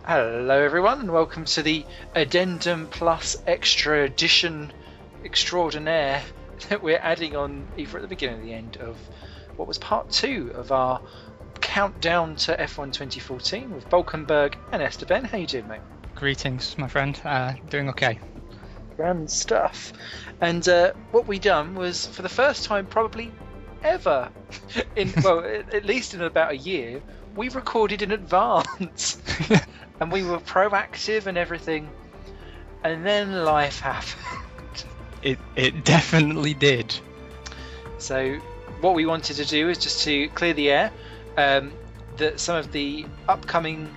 Hello everyone and welcome to the Addendum Plus Extra Edition Extraordinaire that we're adding on either at the beginning or the end of what was part 2 of our countdown to F1 2014 with Bolkenberg and Esteben. How you doing, mate? Greetings, my friend. Doing okay. Grand stuff. And what we done was, for the first time probably ever, at least in about a year, we recorded in advance. And we were proactive and everything, and then life happened. It definitely did. So what we wanted to do is just to clear the air, that some of the upcoming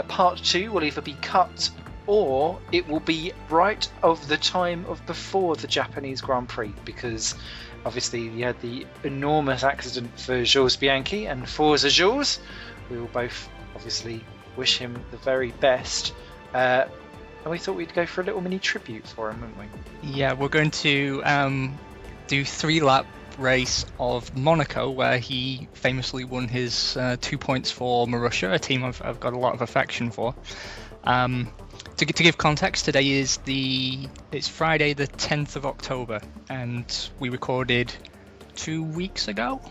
part 2 will either be cut or it will be right of the time of before the Japanese Grand Prix, because obviously you had the enormous accident for Jules Bianchi, and Forza Jules, we will both obviously wish him the very best, and we thought we'd go for a little mini tribute for him, wouldn't we? Yeah, we're going to do 3-lap race of Monaco, where he famously won his 2 points for Marussia, a team I've got a lot of affection for. To give context, today is it's Friday the 10th of October, and we recorded 2 weeks ago,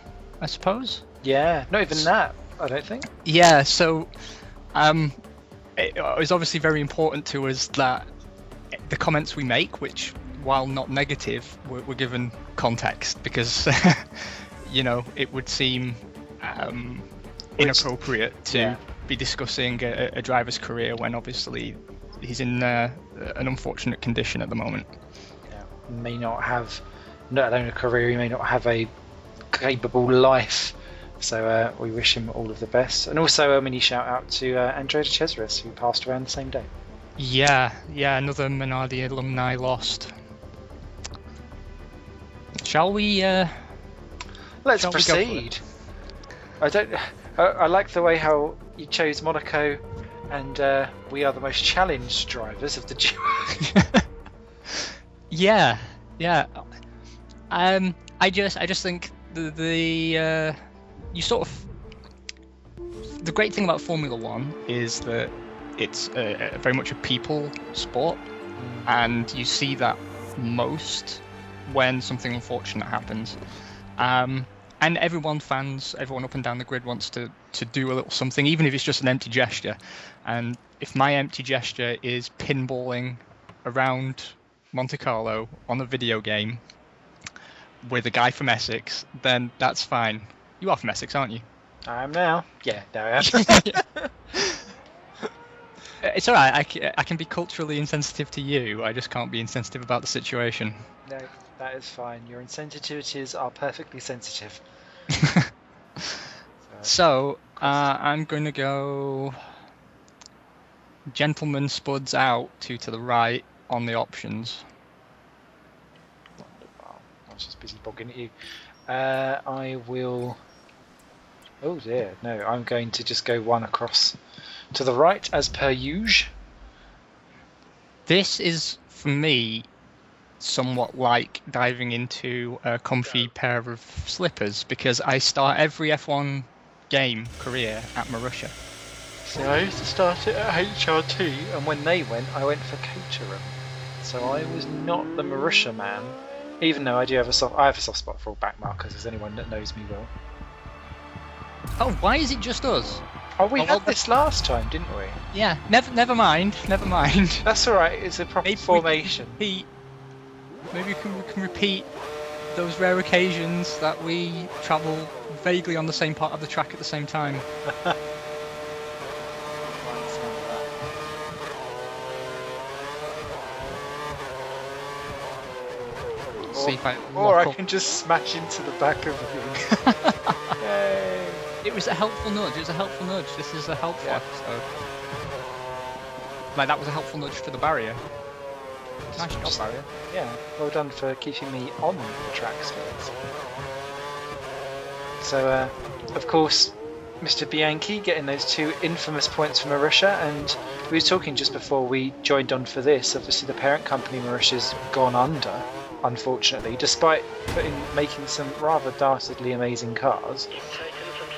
I suppose. Yeah, not even that, I don't think. Yeah, so it was obviously very important to us that the comments we make, which, while not negative, were given context, because it would seem inappropriate to be discussing a driver's career when obviously he's in an unfortunate condition at the moment. Yeah, may not have, not only a career, he may not have a capable life. So we wish him all of the best, and also a mini shout out to Andrea De Cesaris, who passed around the same day. Yeah, another Minardi alumni lost. Shall we? Let's proceed. I like the way how you chose Monaco, and we are the most challenged drivers of the duo. Yeah. I just think the great thing about Formula One is that it's very much a people sport, and you see that most when something unfortunate happens. And everyone up and down the grid wants to do a little something, even if it's just an empty gesture. And if my empty gesture is pinballing around Monte Carlo on a video game with a guy from Essex, then that's fine. You are from Essex, aren't you? I am now. Yeah, no, I am. It's alright, I can be culturally insensitive to you, I just can't be insensitive about the situation. No, that is fine. Your insensitivities are perfectly sensitive. So, I'm going to go gentleman spuds out, 2 to the right on the options. I was just busy bogging at you. I will... Oh dear, no, I'm going to just go 1 across to the right, as per usual. This is, for me, somewhat like diving into a comfy pair of slippers, because I start every F1 game career at Marussia. See, I used to start it at HRT, and when they went, I went for Caterham. So I was not the Marussia man, even though I have a soft spot for all back markers, as anyone that knows me will. Oh, why is it just us? Oh, we had this last time, didn't we? Yeah, never mind. That's alright, it's a proper formation. Maybe we can repeat those rare occasions that we travel vaguely on the same part of the track at the same time. Or I can just smash into the back of you. Yay! It was a helpful nudge. This is a helpful episode. Like, that was a helpful nudge to the barrier. Nice job, barrier. Yeah, well done for keeping me on the track still. So, of course, Mr. Bianchi getting those 2 infamous points from Marussia, and we were talking just before we joined on for this. Obviously, the parent company Marussia's gone under, unfortunately, despite making some rather dastardly amazing cars.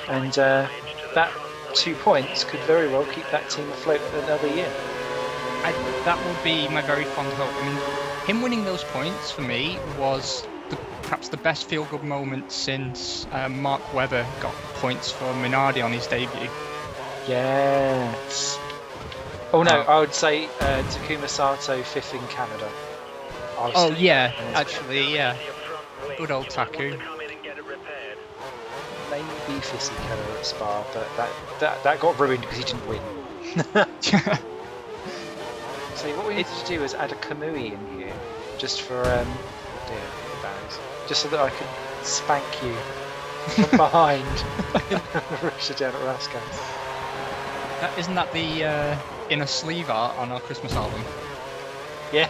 And that 2 points could very well keep that team afloat another year. That would be my very fond hope. I mean, him winning those points for me was perhaps the best feel-good moment since Mark Webber got points for Minardi on his debut. Yes. Oh no, I would say Takuma Sato 5th in Canada. Oh yeah, actually, yeah. Good old Taku. Maybe Fisichella at Spa, but that got ruined because he didn't win. So what we needed to do is add a Kamui in here, just for just so that I can spank you from behind Marussia down at Rascals. Isn't that the inner sleeve art on our Christmas album? Yeah.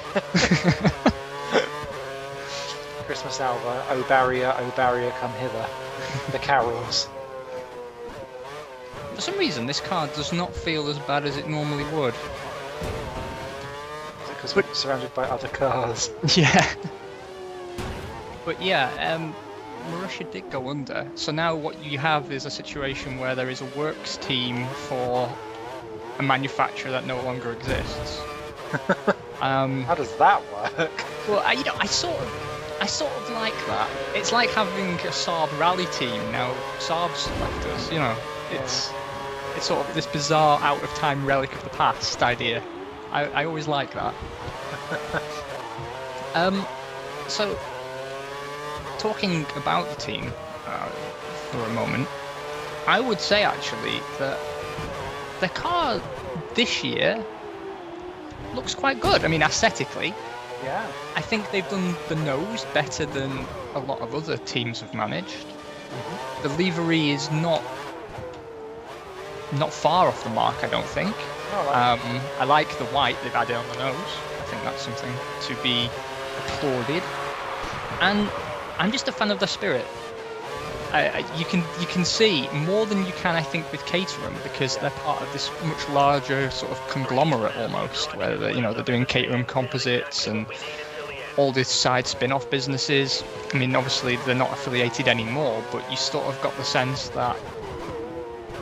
Christmas album, O Barrier, come hither. The carols. For some reason, this card does not feel as bad as it normally would. Because we're surrounded by other cars. Yeah. But yeah, Marussia did go under. So now what you have is a situation where there is a works team for a manufacturer that no longer exists. How does that work? Well, I sort of like that. It's like having a Saab rally team now. Saab's left us, It's sort of this bizarre out of time relic of the past idea. I always like that. So talking about the team for a moment, I would say actually that the car this year looks quite good. I mean, aesthetically. Yeah. I think they've done the nose better than a lot of other teams have managed. Mm-hmm. The livery is not far off the mark, I don't think. I like the white they've added on the nose. I think that's something to be applauded. And I'm just a fan of the spirit. You can see more than you can, I think, with Caterham, because they're part of this much larger sort of conglomerate almost, where they're doing Caterham Composites and all these side spin-off businesses. I mean, obviously they're not affiliated anymore, but you sort of got the sense that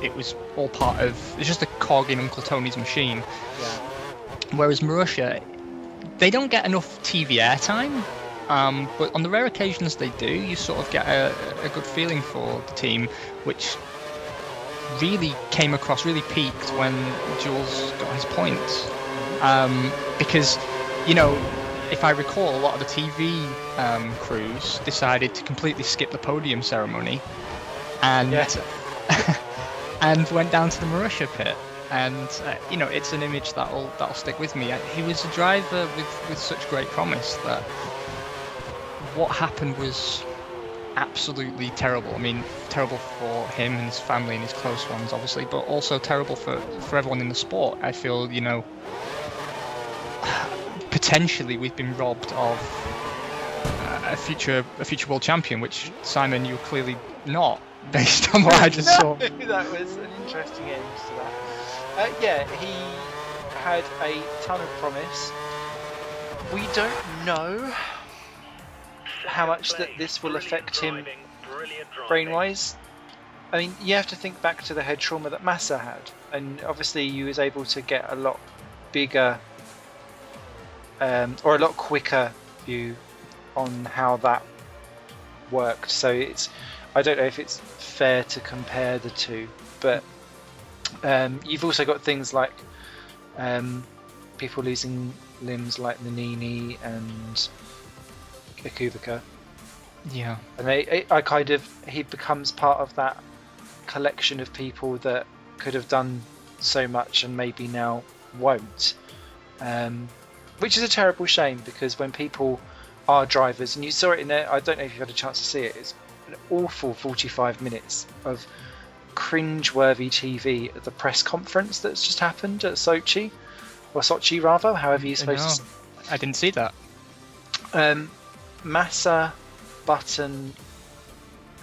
it was all part of. It's just a cog in Uncle Tony's machine. Yeah. Whereas Marussia, they don't get enough TV airtime. But on the rare occasions they do, you sort of get a good feeling for the team, which really came across, really peaked when Jules got his points. Because, if I recall, a lot of the TV crews decided to completely skip the podium ceremony and and went down to the Marussia pit. And it's an image that'll stick with me. He was a driver with such great promise that what happened was absolutely terrible. I mean, terrible for him and his family and his close ones, obviously, but also terrible for everyone in the sport. I feel, potentially we've been robbed of a future world champion, which, Simon, you're clearly not, based on what I just saw. That was an interesting end to that. He had a ton of promise. We don't know how much that this will affect him brain-wise. I mean, you have to think back to the head trauma that Massa had, and obviously he was able to get a lot bigger or a lot quicker view on how that worked. So I don't know if it's fair to compare the two, but you've also got things like people losing limbs like Nannini and Kubica. Yeah. And he becomes part of that collection of people that could have done so much and maybe now won't. Which is a terrible shame, because when people are drivers, and you saw it in there, I don't know if you've had a chance to see it, it's an awful 45 minutes of cringe-worthy TV at the press conference that's just happened at Sochi, or Sochi rather, however you're supposed to. I didn't see that. Massa, Button,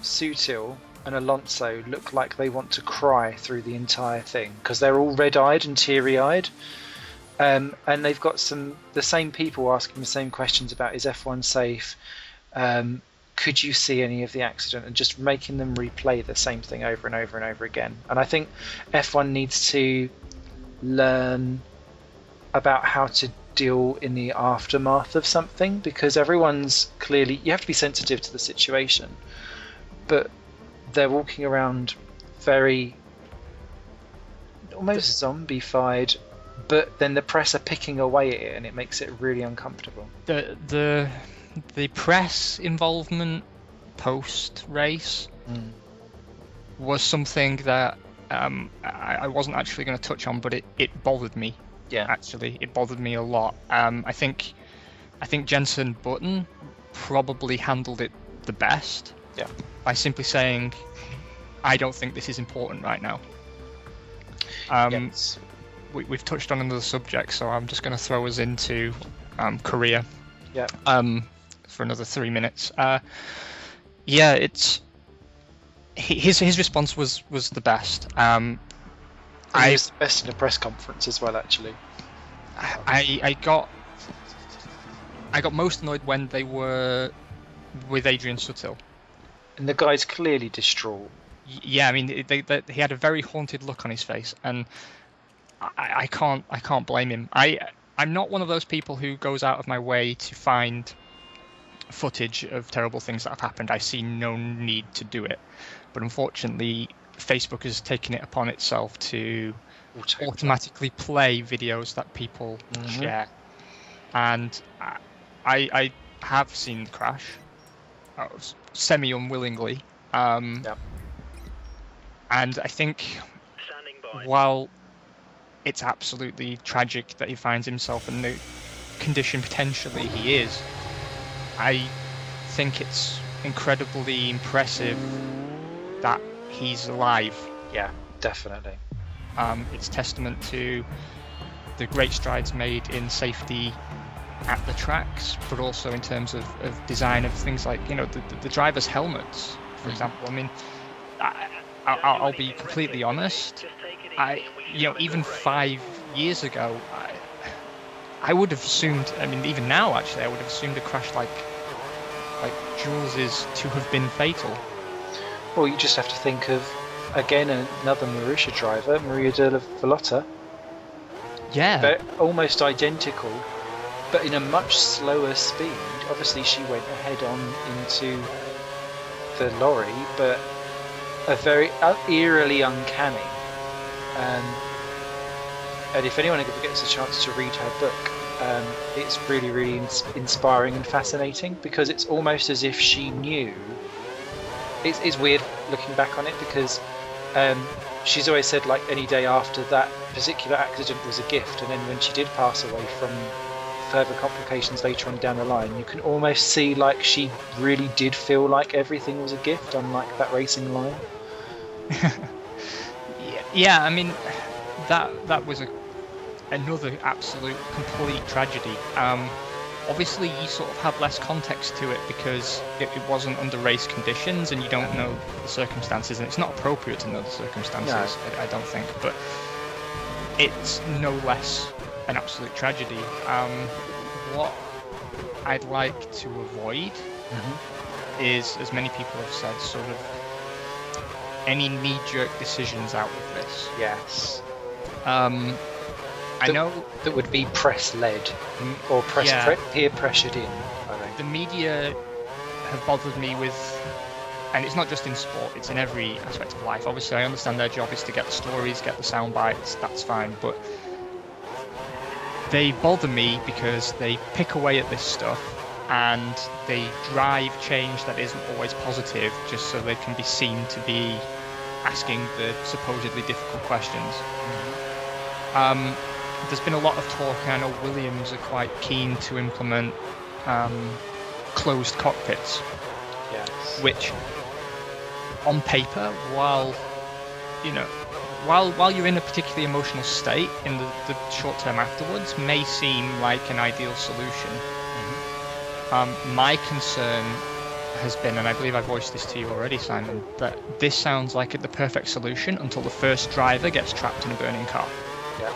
Sutil and Alonso look like they want to cry through the entire thing, because they're all red-eyed and teary-eyed, and they've got the same people asking the same questions about is F1 safe, could you see any of the accident, and just making them replay the same thing over and over and over again. And I think F1 needs to learn about how to deal in the aftermath of something, because everyone's clearly, you have to be sensitive to the situation, but they're walking around very almost zombified, but then the press are picking away at it and it makes it really uncomfortable. The press involvement post race was something that I wasn't actually going to touch on, but it bothered me. Yeah, actually, it bothered me a lot. I think Jensen Button probably handled it the best. Yeah. By simply saying, I don't think this is important right now. Yes. We've touched on another subject, so I'm just going to throw us into Korea. Yeah. For another 3 minutes. Yeah, it's his response was the best. He was the best in a press conference as well, actually. I got most annoyed when they were with Adrian Sutil. And the guy's clearly distraught. Yeah, I mean, he had a very haunted look on his face, and I can't blame him. I'm not one of those people who goes out of my way to find footage of terrible things that have happened. I see no need to do it, but unfortunately, Facebook has taken it upon itself to automatically play videos that people share, and I have seen the crash, semi-unwillingly, and I think while it's absolutely tragic that he finds himself in the condition potentially he is, I think it's incredibly impressive that he's alive. Yeah, definitely. It's testament to the great strides made in safety at the tracks, but also in terms of design of things like, the driver's helmets, for example. I mean, I'll be completely honest. Even 5 years ago, I would have assumed. I mean, even now, actually, I would have assumed a crash like Jules's to have been fatal. Well, you just have to think of, again, another Marussia driver, Maria de la Valotta. Yeah. They're almost identical, but in a much slower speed. Obviously, she went head on into the lorry, but a very eerily uncanny. And if anyone ever gets a chance to read her book, it's really, really inspiring and fascinating, because it's almost as if she knew. It's weird looking back on it, because she's always said, like, any day after that particular accident was a gift, and then when she did pass away from further complications later on down the line, you can almost see like she really did feel like everything was a gift, unlike that racing line. Yeah, I mean, that was another absolute complete tragedy. Obviously, you sort of have less context to it because it wasn't under race conditions, and you don't know the circumstances, and it's not appropriate to know the circumstances. No. I don't think, but it's no less an absolute tragedy. What I'd like to avoid is, as many people have said, sort of any knee-jerk decisions out of this. Yes. I know that would be press-led or peer-pressured in. I think the media have bothered me with, and it's not just in sport; it's in every aspect of life. Obviously, I understand their job is to get the stories, get the sound bites. That's fine, but they bother me because they pick away at this stuff and they drive change that isn't always positive, just so they can be seen to be asking the supposedly difficult questions. There's been a lot of talk, and I know Williams are quite keen to implement closed cockpits. Yes. Which, on paper, while you're in a particularly emotional state in the short term afterwards, may seem like an ideal solution. My concern has been, and I believe I voiced this to you already, Simon, that this sounds like the perfect solution until the first driver gets trapped in a burning car. Yeah.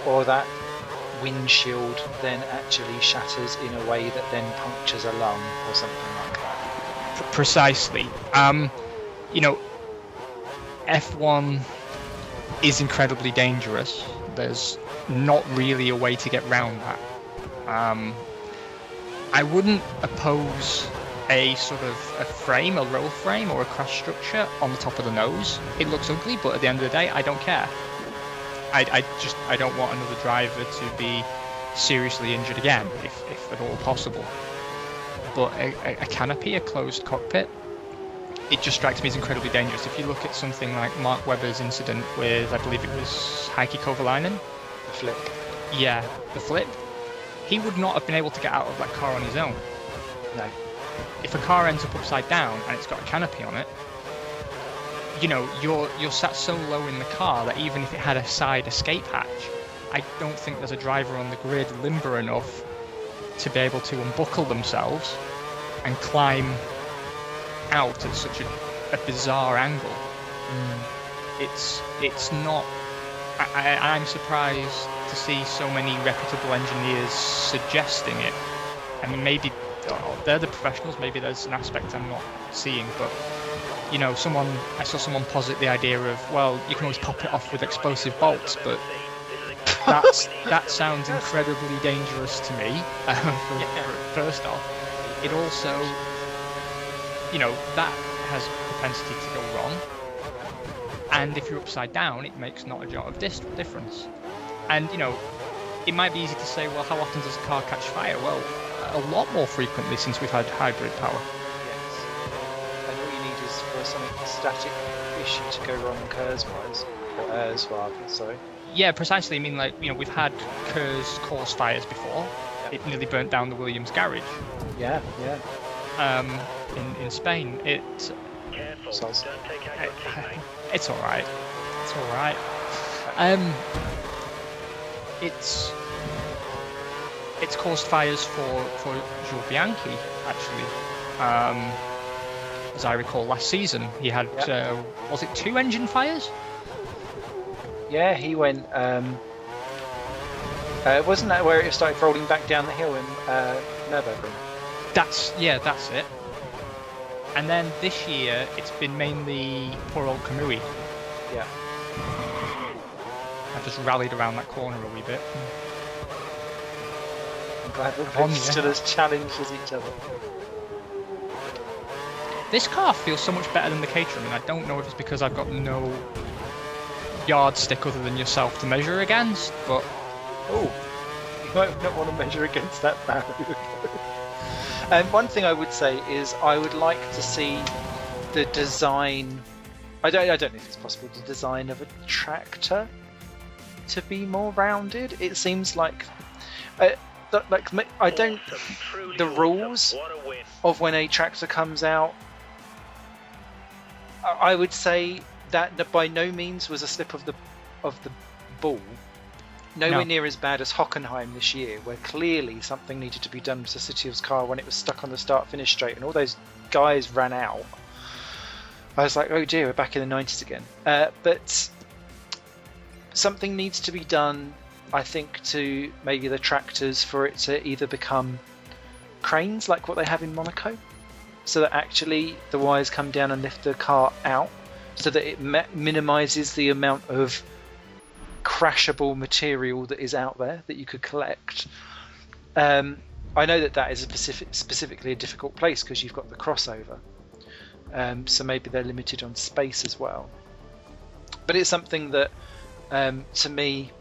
Or that windshield then actually shatters in a way that then punctures a lung or something like that. Precisely. F1 is incredibly dangerous. There's not really a way to get round that. I wouldn't oppose a sort of a frame, a roll frame, or a crash structure on the top of the nose. It looks ugly, but at the end of the day, I don't care. I don't want another driver to be seriously injured again, if at all possible. But a canopy, a closed cockpit, it just strikes me as incredibly dangerous. If you look at something like Mark Webber's incident with, I believe it was Heikki Kovalainen. The flip. Yeah, the flip. He would not have been able to get out of that car on his own. No. If a car ends up upside down and it's got a canopy on it, you're sat so low in the car that even if it had a side escape hatch, I don't think there's a driver on the grid limber enough to be able to unbuckle themselves and climb out at such a bizarre angle. It's not. I'm surprised to see so many reputable engineers suggesting it. I mean, maybe they're the professionals. Maybe there's an aspect I'm not seeing, but I saw someone posit the idea of, well, you can always pop it off with explosive bolts, but that sounds incredibly dangerous to me. First off, it also, that has propensity to go wrong. And if you're upside down, it makes not a jot of difference. And, it might be easy to say, well, how often does a car catch fire? Well, a lot more frequently since we've had hybrid power. Yes. And all you need is for some static issue to go wrong KERS-wise. Or ERS rather, sorry. Yeah, precisely. I mean, we've had KERS cause fires before. Yep. It nearly burnt down the Williams garage. Yeah. In Spain, it's all right. It's all right. It's caused fires for Jules Bianchi, actually. As I recall, last season he had was it 2 engine fires? Yeah, he went. Wasn't that where it started rolling back down the hill in Nürburgring? That's it. And then this year, it's been mainly poor old Kamui. Yeah. I've just rallied around that corner a wee bit. I'm glad we're still as challenged as each other. This car feels so much better than the Caterham, and I don't know if it's because I've got no yardstick other than yourself to measure against, but... Oh, you might not want to measure against that barrow. And one thing I would say is I would like to see the design. I don't know if it's possible. The design of a tractor to be more rounded. It seems like I don't. The rules of when a tractor comes out. I would say that by no means was a slip of the ball. Nowhere near as bad as Hockenheim this year, where clearly something needed to be done to Citiev's car when it was stuck on the start-finish straight, and all those guys ran out. I was like, oh dear, we're back in the 90s again. But something needs to be done, I think, to maybe the tractors for it to either become cranes like what they have in Monaco, so that actually the wires come down and lift the car out, so that it minimises the amount of crashable material that is out there that you could collect. I know that is specifically a difficult place because you've got the crossover, so maybe they're limited on space as well. But it's something that, to me,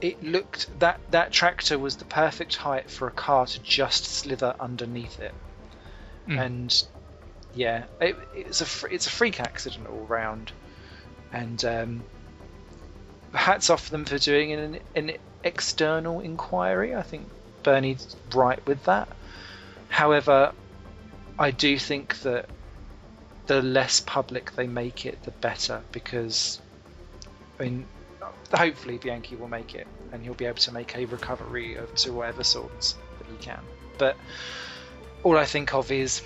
it looked that tractor was the perfect height for a car to just slither underneath it, and yeah, it's a freak accident all round, and hats off to them for doing an external inquiry. I think Bernie's right with that. However, I do think that the less public they make it, the better, because hopefully Bianchi will make it and he'll be able to make a recovery to whatever sorts that he can. But all I think of is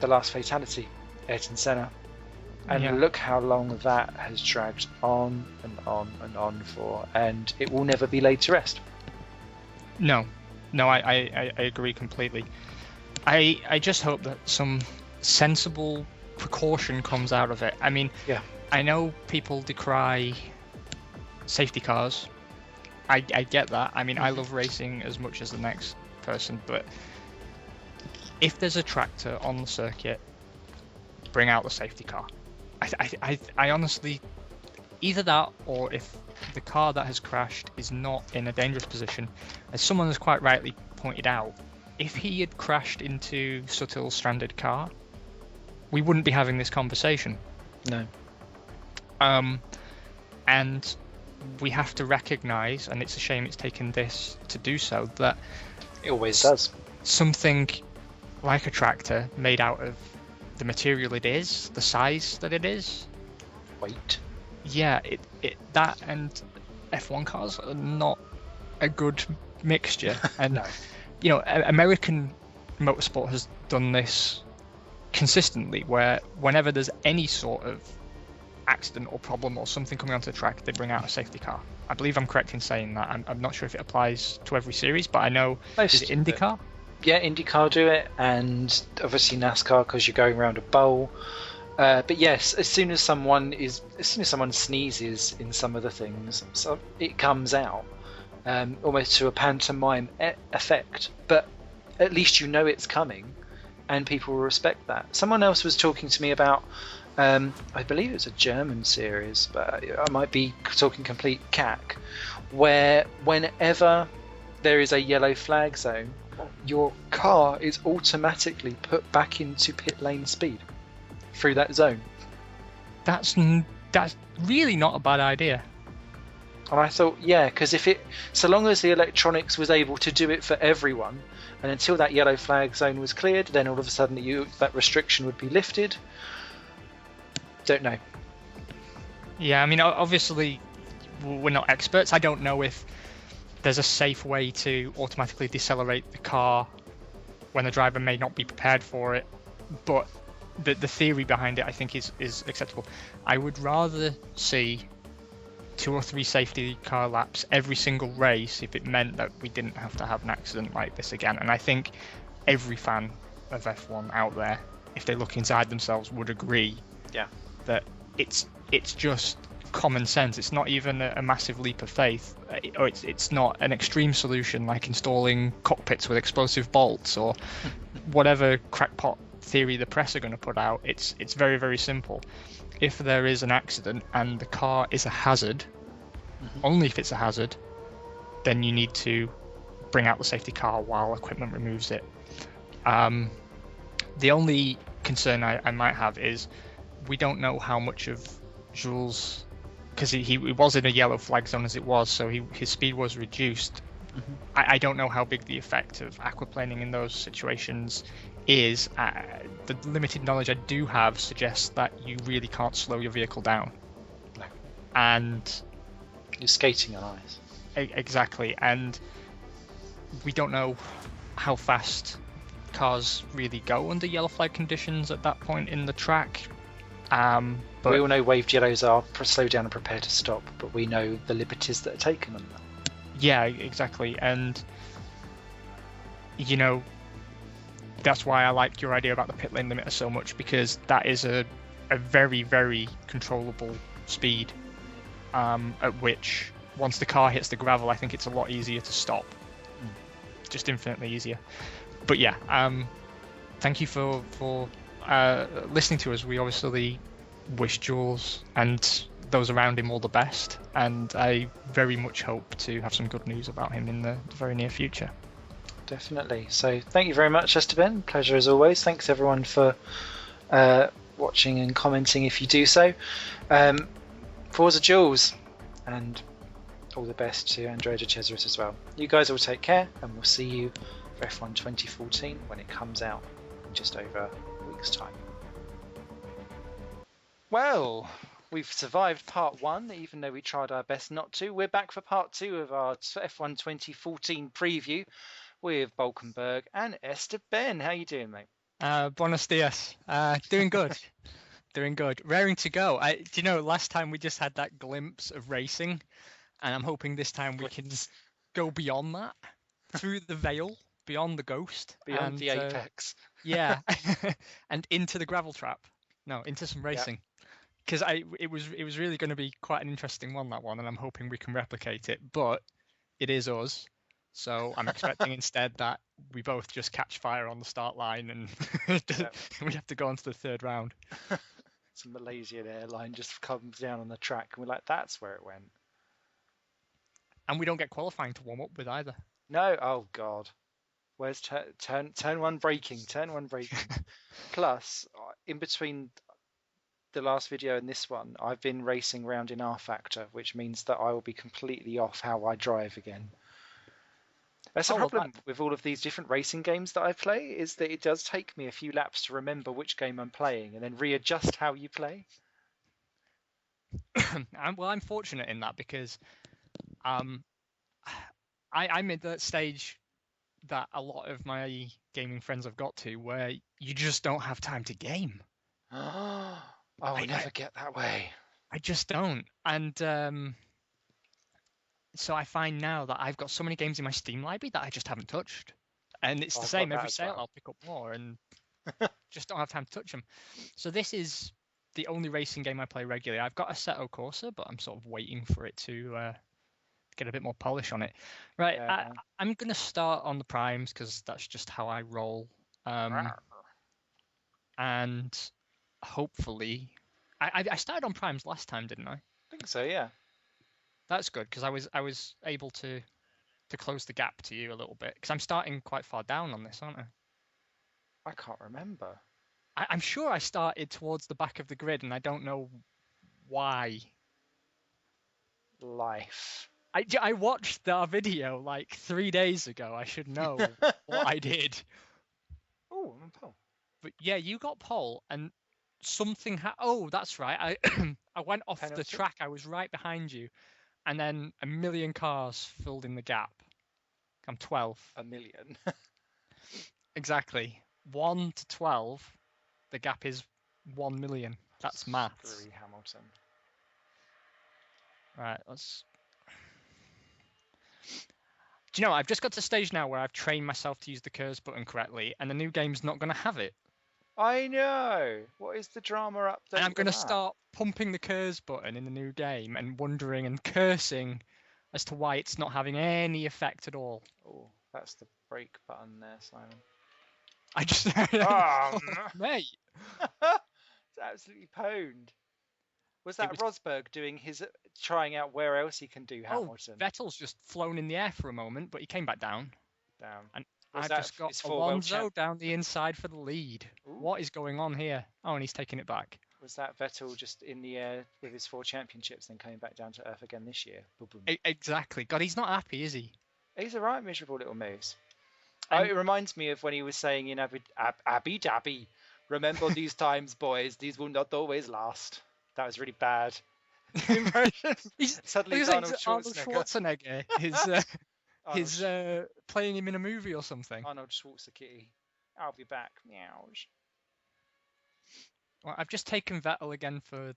the last fatality, Ayrton Senna. And look how long that has dragged on and on and on for, and it will never be laid to rest. No, I agree completely. I just hope that some sensible precaution comes out of it. I mean, Yeah. I know people decry safety cars. I get that. I mean, I love racing as much as the next person, but if there's a tractor on the circuit, bring out the safety car. I honestly, either that or if the car that has crashed is not in a dangerous position, as someone has quite rightly pointed out, if he had crashed into Sutill's stranded car, we wouldn't be having this conversation. No. And we have to recognise, and it's a shame it's taken this to do so, that It always does. something like a tractor made out of the material it is, the size that it is, Wait. yeah, that and F1 cars are not a good mixture. And No. you know, American motorsport has done this consistently, where whenever there's any sort of accident or problem or something coming onto the track, they bring out a safety car. I believe I'm correct in saying that. I'm not sure if it applies to every series, but I know is it IndyCar? Yeah, IndyCar do it, and obviously NASCAR because you're going around a bowl. But yes, as soon as someone sneezes in some of the things, so it comes out almost to a pantomime effect. But at least you know it's coming, and people will respect that. Someone else was talking to me about, I believe it's a German series, but I might be talking complete cack, where whenever there is a yellow flag zone, your car is automatically put back into pit lane speed through that zone. That's really not a bad idea. And I thought, yeah, because so long as the electronics was able to do it for everyone, and until that yellow flag zone was cleared, then all of a sudden that restriction would be lifted. Don't know. Yeah, I mean, obviously we're not experts. I don't know if there's a safe way to automatically decelerate the car when the driver may not be prepared for it, but the theory behind it I think is acceptable. I would rather see 2 or 3 safety car laps every single race if it meant that we didn't have to have an accident like this again. And I think every fan of F1 out there, if they look inside themselves, would agree that it's just common sense. It's not even a massive leap of faith, or it's not an extreme solution like installing cockpits with explosive bolts or whatever crackpot theory the press are going to put out. It's very, very simple. If there is an accident and the car is a hazard, only if it's a hazard, then you need to bring out the safety car while equipment removes it. The only concern I might have is we don't know how much of Jules, because he was in a yellow flag zone as it was, so his speed was reduced. I don't know how big the effect of aquaplaning in those situations is. The limited knowledge I do have suggests that you really can't slow your vehicle down. No. And you're skating on ice. Exactly, and we don't know how fast cars really go under yellow flag conditions at that point in the track. But we all know waved yellows are slow down and prepare to stop, but we know the liberties that are taken on them. Yeah, exactly, and you know, that's why I like your idea about the pit lane limiter so much, because that is a very, very controllable speed at which once the car hits the gravel, I think it's a lot easier to stop. Just infinitely easier. But yeah, thank you for listening to us. We obviously wish Jules and those around him all the best, and I very much hope to have some good news about him in the very near future. Definitely. So thank you very much, Esteben. Pleasure as always. Thanks everyone for watching and commenting if you do so. Forza Jules, and all the best to Andrea De Cesaris as well. You guys all take care, and we'll see you for F1 2014 when it comes out in just over a week's time. Well, we've survived part 1, even though we tried our best not to. We're back for part 2 of our F1 2014 preview with Bolkenberg and Esteben. How you doing, mate? Buenos dias. Doing good. Doing good. Raring to go. Do you know, last time we just had that glimpse of racing, and I'm hoping this time we can go beyond that, through the veil, beyond the ghost. Beyond and, the apex. Yeah, and into the gravel trap. No, into some racing. Because it was really going to be quite an interesting one, that one, and I'm hoping we can replicate it. But it is us, so I'm expecting instead that we both just catch fire on the start line and we have to go on to the third round. Some Malaysian airline just comes down on the track, and we're like, that's where it went. And we don't get qualifying to warm up with either. No, oh god. Where's turn one braking? Turn one braking. Plus, in between the last video and this one, I've been racing around in R Factor, which means that I will be completely off how I drive again. That's the problem with all of these different racing games that I play, is that it does take me a few laps to remember which game I'm playing and then readjust how you play. I'm fortunate in that because I'm at that stage that a lot of my gaming friends have got to, where you just don't have time to game. I never get that way. I just don't. And so I find now that I've got so many games in my Steam library that I just haven't touched. And it's the same every sale. I'll pick up more and just don't have time to touch them. So this is the only racing game I play regularly. I've got Assetto Corsa, but I'm sort of waiting for it to get a bit more polish on it. Right, yeah. I'm going to start on the primes because that's just how I roll. And hopefully... I started on primes last time, didn't I? I think so, yeah. That's good, because I was able to close the gap to you a little bit, because I'm starting quite far down on this, aren't I? I can't remember. I'm sure I started towards the back of the grid, and I don't know why. Life. I watched our video like 3 days ago. I should know what I did. Oh, I'm on pole. But yeah, you got pole, and something oh, that's right. I went off the track. I was right behind you, and then a million cars filled in the gap. I'm 12. A million. Exactly. 1 to 12. The gap is 1 million. That's maths. Screwy Hamilton. Right. Let's. Do you know? I've just got to a stage now where I've trained myself to use the curves button correctly, and the new game's not going to have it. I know. What is the drama update? And I'm going to start pumping the curves button in the new game and wondering and cursing as to why it's not having any effect at all. Oh, that's the brake button there, Simon. I just... mate. It's absolutely pwned. Was that Rosberg doing his... trying out where else he can do Hamilton? Vettel's just flown in the air for a moment, but he came back down. Down. And I've just got Alonso down the inside for the lead. Ooh. What is going on here? Oh, and he's taking it back. Was that Vettel just in the air with his 4 championships, then coming back down to earth again this year? Boom, boom. Exactly. God, he's not happy, is he? He's a right miserable little moose. It reminds me of when he was saying in Abu Dhabi, remember these times, boys, these will not always last. That was really bad. Suddenly Arnold Schwarzenegger is playing him in a movie or something. Arnold Schwarzenegger. I'll be back. Meows. Well, I've just taken Vettel again for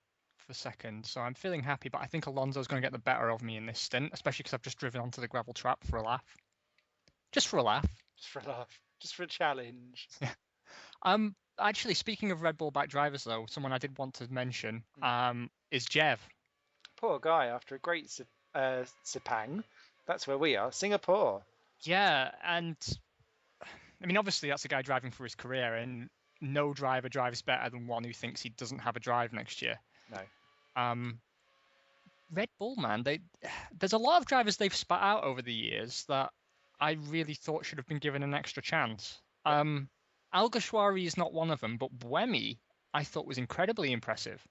second, so I'm feeling happy, but I think Alonso's going to get the better of me in this stint, especially because I've just driven onto the gravel trap for a laugh. Just for a laugh. Just for a laugh. Just for a challenge. Yeah. Actually, speaking of Red Bull back drivers, though, someone I did want to mention is Jev. Poor guy, after a great Sepang. That's where we are, Singapore. Yeah, and I mean, obviously that's a guy driving for his career, and no driver drives better than one who thinks he doesn't have a drive next year. No. Red Bull, man, there's a lot of drivers they've spat out over the years that I really thought should have been given an extra chance. Alguersuari is not one of them, but Buemi I thought was incredibly impressive.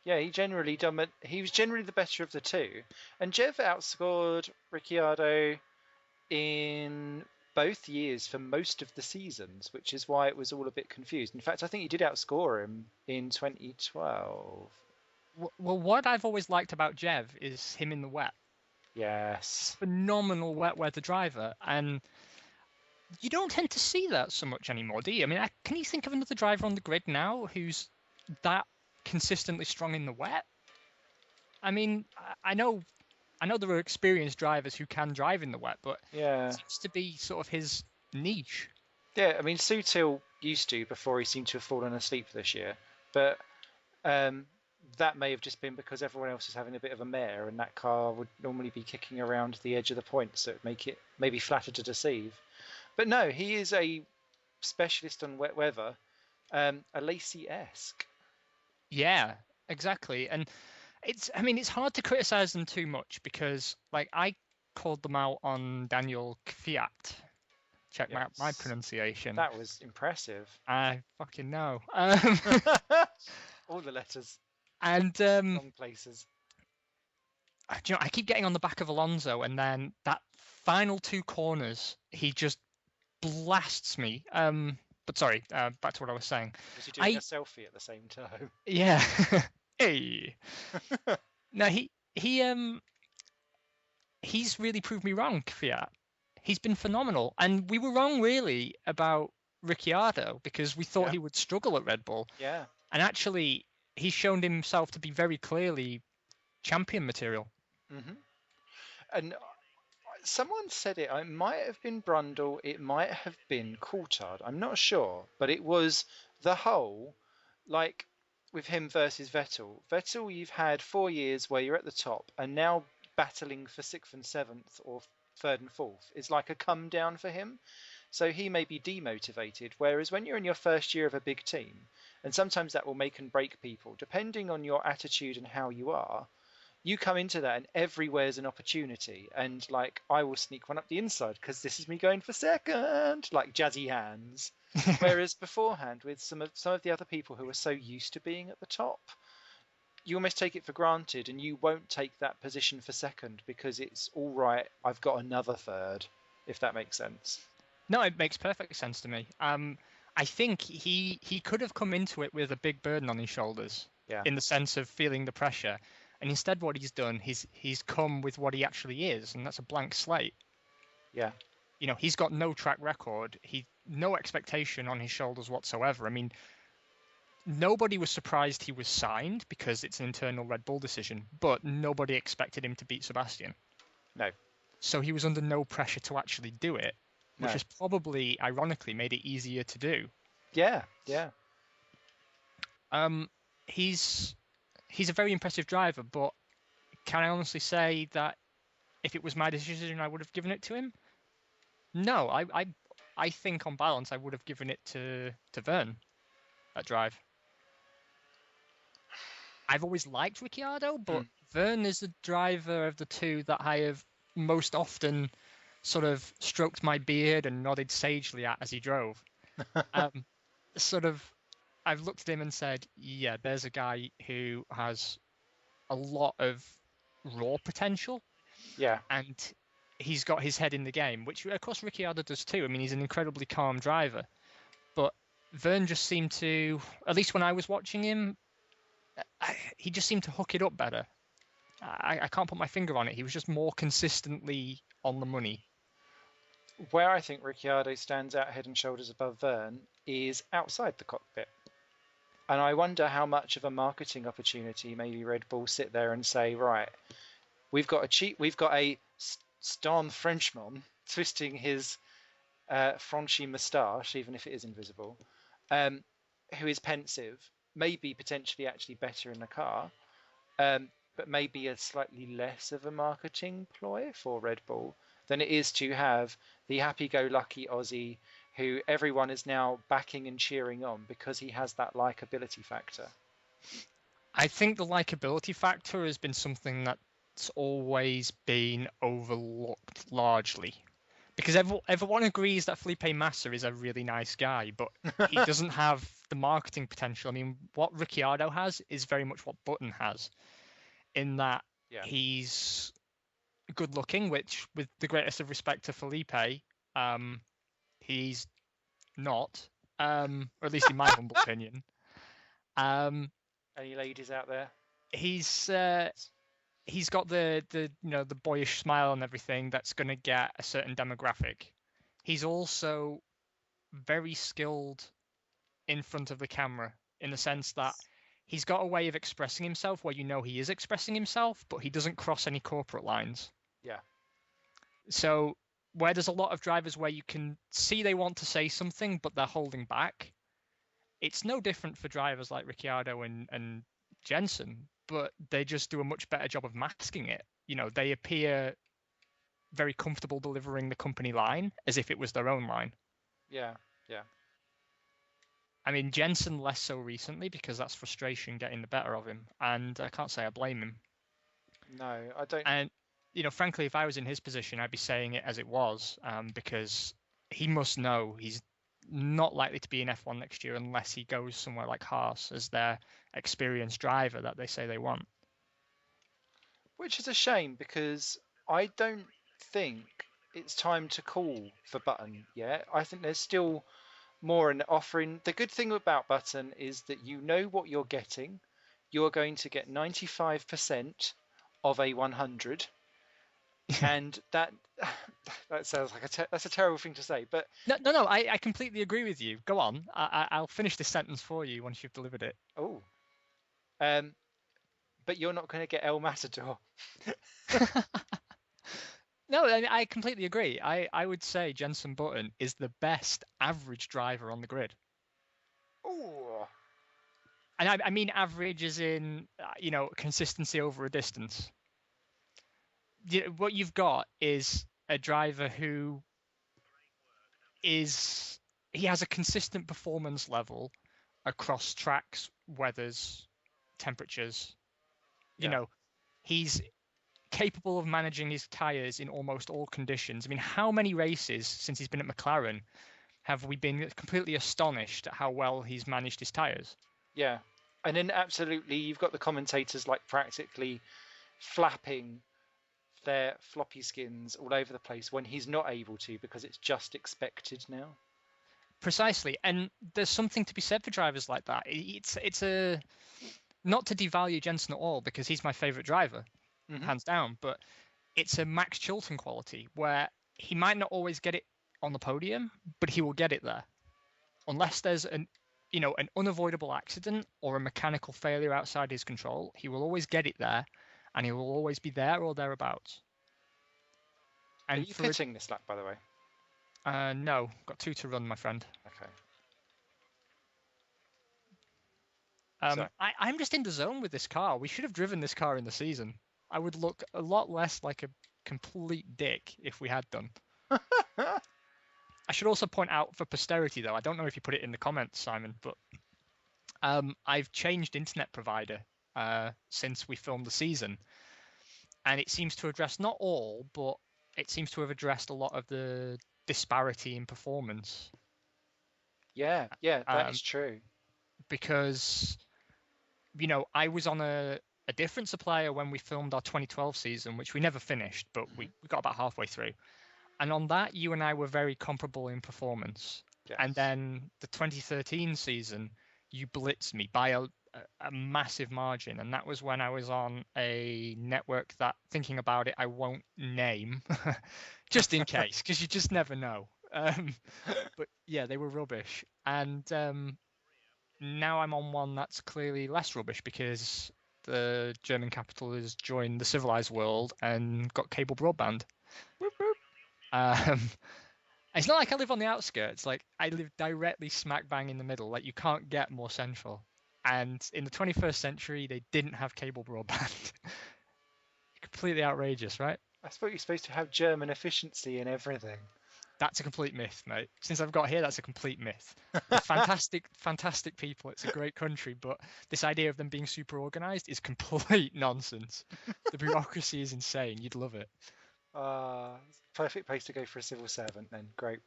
Yeah, he was generally the better of the two. And Jev outscored Ricciardo in both years for most of the seasons, which is why it was all a bit confused. In fact, I think he did outscore him in 2012. Well, what I've always liked about Jev is him in the wet. Yes. Phenomenal wet weather driver. And you don't tend to see that so much anymore, do you? I mean, can you think of another driver on the grid now who's that consistently strong in the wet? I mean, I know there are experienced drivers who can drive in the wet, but yeah, it seems to be sort of his niche. Yeah, I mean, Sutil used to before he seemed to have fallen asleep this year, but um, that may have just been because everyone else is having a bit of a mare, and that car would normally be kicking around the edge of the point, so it'd make it maybe flatter to deceive. But no, he is a specialist on wet weather, a Lacey-esque. Yeah, exactly. And it's hard to criticize them too much because, like, I called them out on Daniel Kvyat. Check my Yes, pronunciation. that was impressive. I fucking know. All the letters, And wrong places. do you know, I keep getting on the back of Alonso, and then that final two corners, he just blasts me. But sorry, back to what I was saying. Was he doing a selfie at the same time? Yeah. Hey. No, he's really proved me wrong, Kvyat. He's been phenomenal, and we were wrong really about Ricciardo because we thought he would struggle at Red Bull. Yeah. And actually, he's shown himself to be very clearly champion material. Mm-hmm. And someone said it. It might have been Brundle. It might have been Coulthard. I'm not sure, but it was the whole, like with him versus Vettel. Vettel, you've had 4 years where you're at the top, and now battling for 6th and 7th or 3rd and 4th is like a come down for him. So he may be demotivated. Whereas when you're in your first year of a big team, and sometimes that will make and break people, depending on your attitude and how you are. You come into that and everywhere's an opportunity, and like I will sneak one up the inside because this is me going for second, like jazzy hands. Whereas beforehand, with some of the other people who are so used to being at the top, you almost take it for granted, and you won't take that position for second because it's all right. I've got another third, if that makes sense. No, it makes perfect sense to me. I think he could have come into it with a big burden on his shoulders, in the sense of feeling the pressure. And instead what he's done, he's come with what he actually is, and that's a blank slate. Yeah. You know, he's got no track record. No expectation on his shoulders whatsoever. I mean, nobody was surprised he was signed because it's an internal Red Bull decision, but nobody expected him to beat Sebastian. No. So he was under no pressure to actually do it, which has probably, ironically, made it easier to do. Yeah, yeah. He's a very impressive driver, but can I honestly say that if it was my decision, I would have given it to him? No, I think on balance, I would have given it to Verne, that drive. I've always liked Ricciardo, but Verne is the driver of the two that I have most often sort of stroked my beard and nodded sagely at as he drove. I've looked at him and said, yeah, there's a guy who has a lot of raw potential. Yeah. And he's got his head in the game, which, of course, Ricciardo does too. I mean, he's an incredibly calm driver. But Verne just seemed to, at least when I was watching him, he just seemed to hook it up better. I can't put my finger on it. He was just more consistently on the money. Where I think Ricciardo stands out head and shoulders above Verne is outside the cockpit. And I wonder how much of a marketing opportunity maybe Red Bull sit there and say, right, we've got a stern Frenchman twisting his Frenchy moustache, even if it is invisible, who is pensive, maybe potentially actually better in the car, but maybe a slightly less of a marketing ploy for Red Bull than it is to have the happy-go-lucky Aussie who everyone is now backing and cheering on because he has that likability factor. I think the likability factor has been something that's always been overlooked largely. Because everyone agrees that Felipe Massa is a really nice guy, but he doesn't have the marketing potential. I mean, what Ricciardo has is very much what Button has, in that he's good looking, which, with the greatest of respect to Felipe, he's not, or at least in my humble opinion. Any ladies out there? He's got the boyish smile and everything that's going to get a certain demographic. He's also very skilled in front of the camera, in the sense that he's got a way of expressing himself where you know he is expressing himself, but he doesn't cross any corporate lines. Yeah. So where there's a lot of drivers where you can see they want to say something, but they're holding back. It's no different for drivers like Ricciardo and Jensen, but they just do a much better job of masking it. They appear very comfortable delivering the company line as if it was their own line. Yeah, yeah. I mean, Jensen less so recently because that's frustration getting the better of him, and I can't say I blame him. No, I don't. And frankly, if I was in his position, I'd be saying it as it was, because he must know he's not likely to be in F1 next year unless he goes somewhere like Haas as their experienced driver that they say they want. Which is a shame because I don't think it's time to call for Button yet. I think there's still more in offering. The good thing about Button is that you know what you're getting. You're going to get 95% of a 100. And that sounds like that's a terrible thing to say, but no, I completely agree with you. Go on, I'll finish this sentence for you once you've delivered it. Oh, but you're not going to get El Matador. No, I completely agree. I would say Jenson Button is the best average driver on the grid. Oh, and I mean average as in consistency over a distance. What you've got is a driver who he has a consistent performance level across tracks, weathers, temperatures. Yeah. He's capable of managing his tyres in almost all conditions. I mean, how many races since he's been at McLaren have we been completely astonished at how well he's managed his tyres? Yeah. And then absolutely, you've got the commentators like practically flapping their floppy skins all over the place when he's not able to because it's just expected now. Precisely. And there's something to be said for drivers like that. It's a not to devalue Jensen at all because he's my favourite driver, hands down, but it's a Max Chilton quality where he might not always get it on the podium, but he will get it there. Unless there's an unavoidable accident or a mechanical failure outside his control, he will always get it there. And he will always be there or thereabouts. And are you pitting this lap, by the way? No, got 2 to run, my friend. Okay. I'm just in the zone with this car. We should have driven this car in the season. I would look a lot less like a complete dick if we had done. I should also point out for posterity, though, I don't know if you put it in the comments, Simon, but I've changed internet provider since we filmed the season, and it seems to address not all, but it seems to have addressed a lot of the disparity in performance. Yeah, that is true. Because I was on a different supplier when we filmed our 2012 season, which we never finished, but we got about halfway through, and on that you and I were very comparable in performance. Yes. And then the 2013 season you blitzed me by a massive margin, and that was when I was on a network that, thinking about it, I won't name just in case, because you just never know. But yeah, they were rubbish, and now I'm on one that's clearly less rubbish because the German capital has joined the civilized world and got cable broadband. Whoop, whoop. It's not like I live on the outskirts. Like, I live directly smack bang in the middle. Like, you can't get more central. And in the 21st century, they didn't have cable broadband. Completely outrageous, right? I thought you're supposed to have German efficiency in everything. That's a complete myth, mate. Since I've got here, that's a complete myth. Fantastic, fantastic people. It's a great country, but this idea of them being super organised is complete nonsense. The bureaucracy is insane. You'd love it. Perfect place to go for a civil servant then. Great.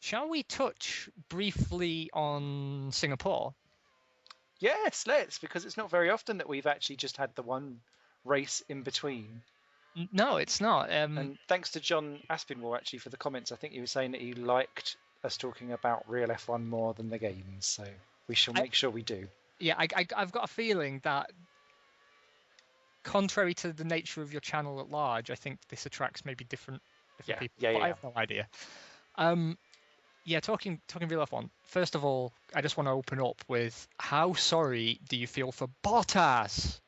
Shall we touch briefly on Singapore? Yes, let's, because it's not very often that we've actually just had the one race in between. No, it's not. And thanks to John Aspinwall, actually, for the comments. I think he was saying that he liked us talking about real F1 more than the games, so we shall make sure we do. Yeah, I've got a feeling that, contrary to the nature of your channel at large, I think this attracts maybe different people. Yeah. I have no idea. Talking real F1. First of all, I just want to open up with, how sorry do you feel for Bottas?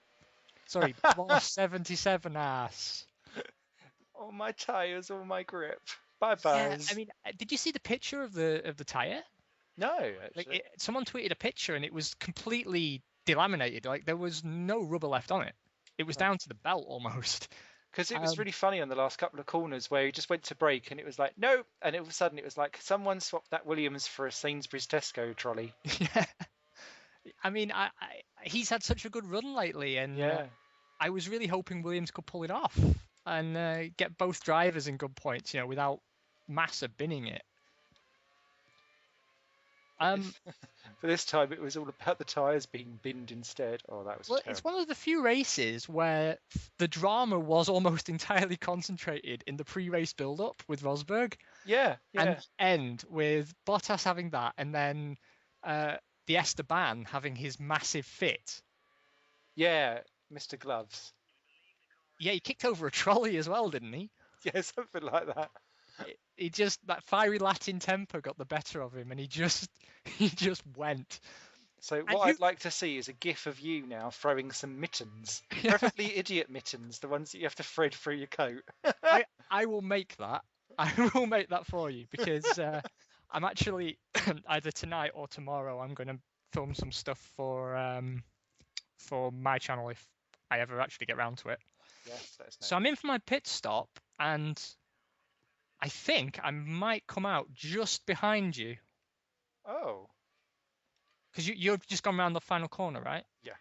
Sorry, Boss 77 ass. All my tyres, all my grip. Bye-bye. Yeah, I mean, did you see the picture of the tire? No, Like, actually. someone tweeted a picture and it was completely delaminated. Like, there was no rubber left on it. It was down to the belt almost. Because it was Um, really funny on the last couple of corners where he just went to brake and it was like, no. And all of a sudden it was like, someone swapped that Williams for a Sainsbury's Tesco trolley. yeah. I mean, he's had such a good run lately, and Yeah. I was really hoping Williams could pull it off and get both drivers in good points, without Massa binning it. For this time, it was all about the tyres being binned instead. Oh, that was Well, terrible. it's one of the few races where the drama was almost entirely concentrated in the pre-race build-up with Rosberg. Yeah, And yeah. the end with Bottas having that, and then the Esteban having his massive fit. Yeah, Mr. Gloves. Yeah, he kicked over a trolley as well, didn't he? Yeah, something like that. He just, that fiery Latin temper got the better of him, and he just went. So what I'd like to see is a gif of you now throwing some mittens, preferably idiot mittens, the ones that you have to thread through your coat. I will make that. I will make that for you, because I'm actually either tonight or tomorrow I'm going to film some stuff for my channel if I ever actually get round to it. Yes, that's nice. So I'm in for my pit stop, and I think I might come out just behind you. Oh. Because you've just gone around the final corner, right? Yeah.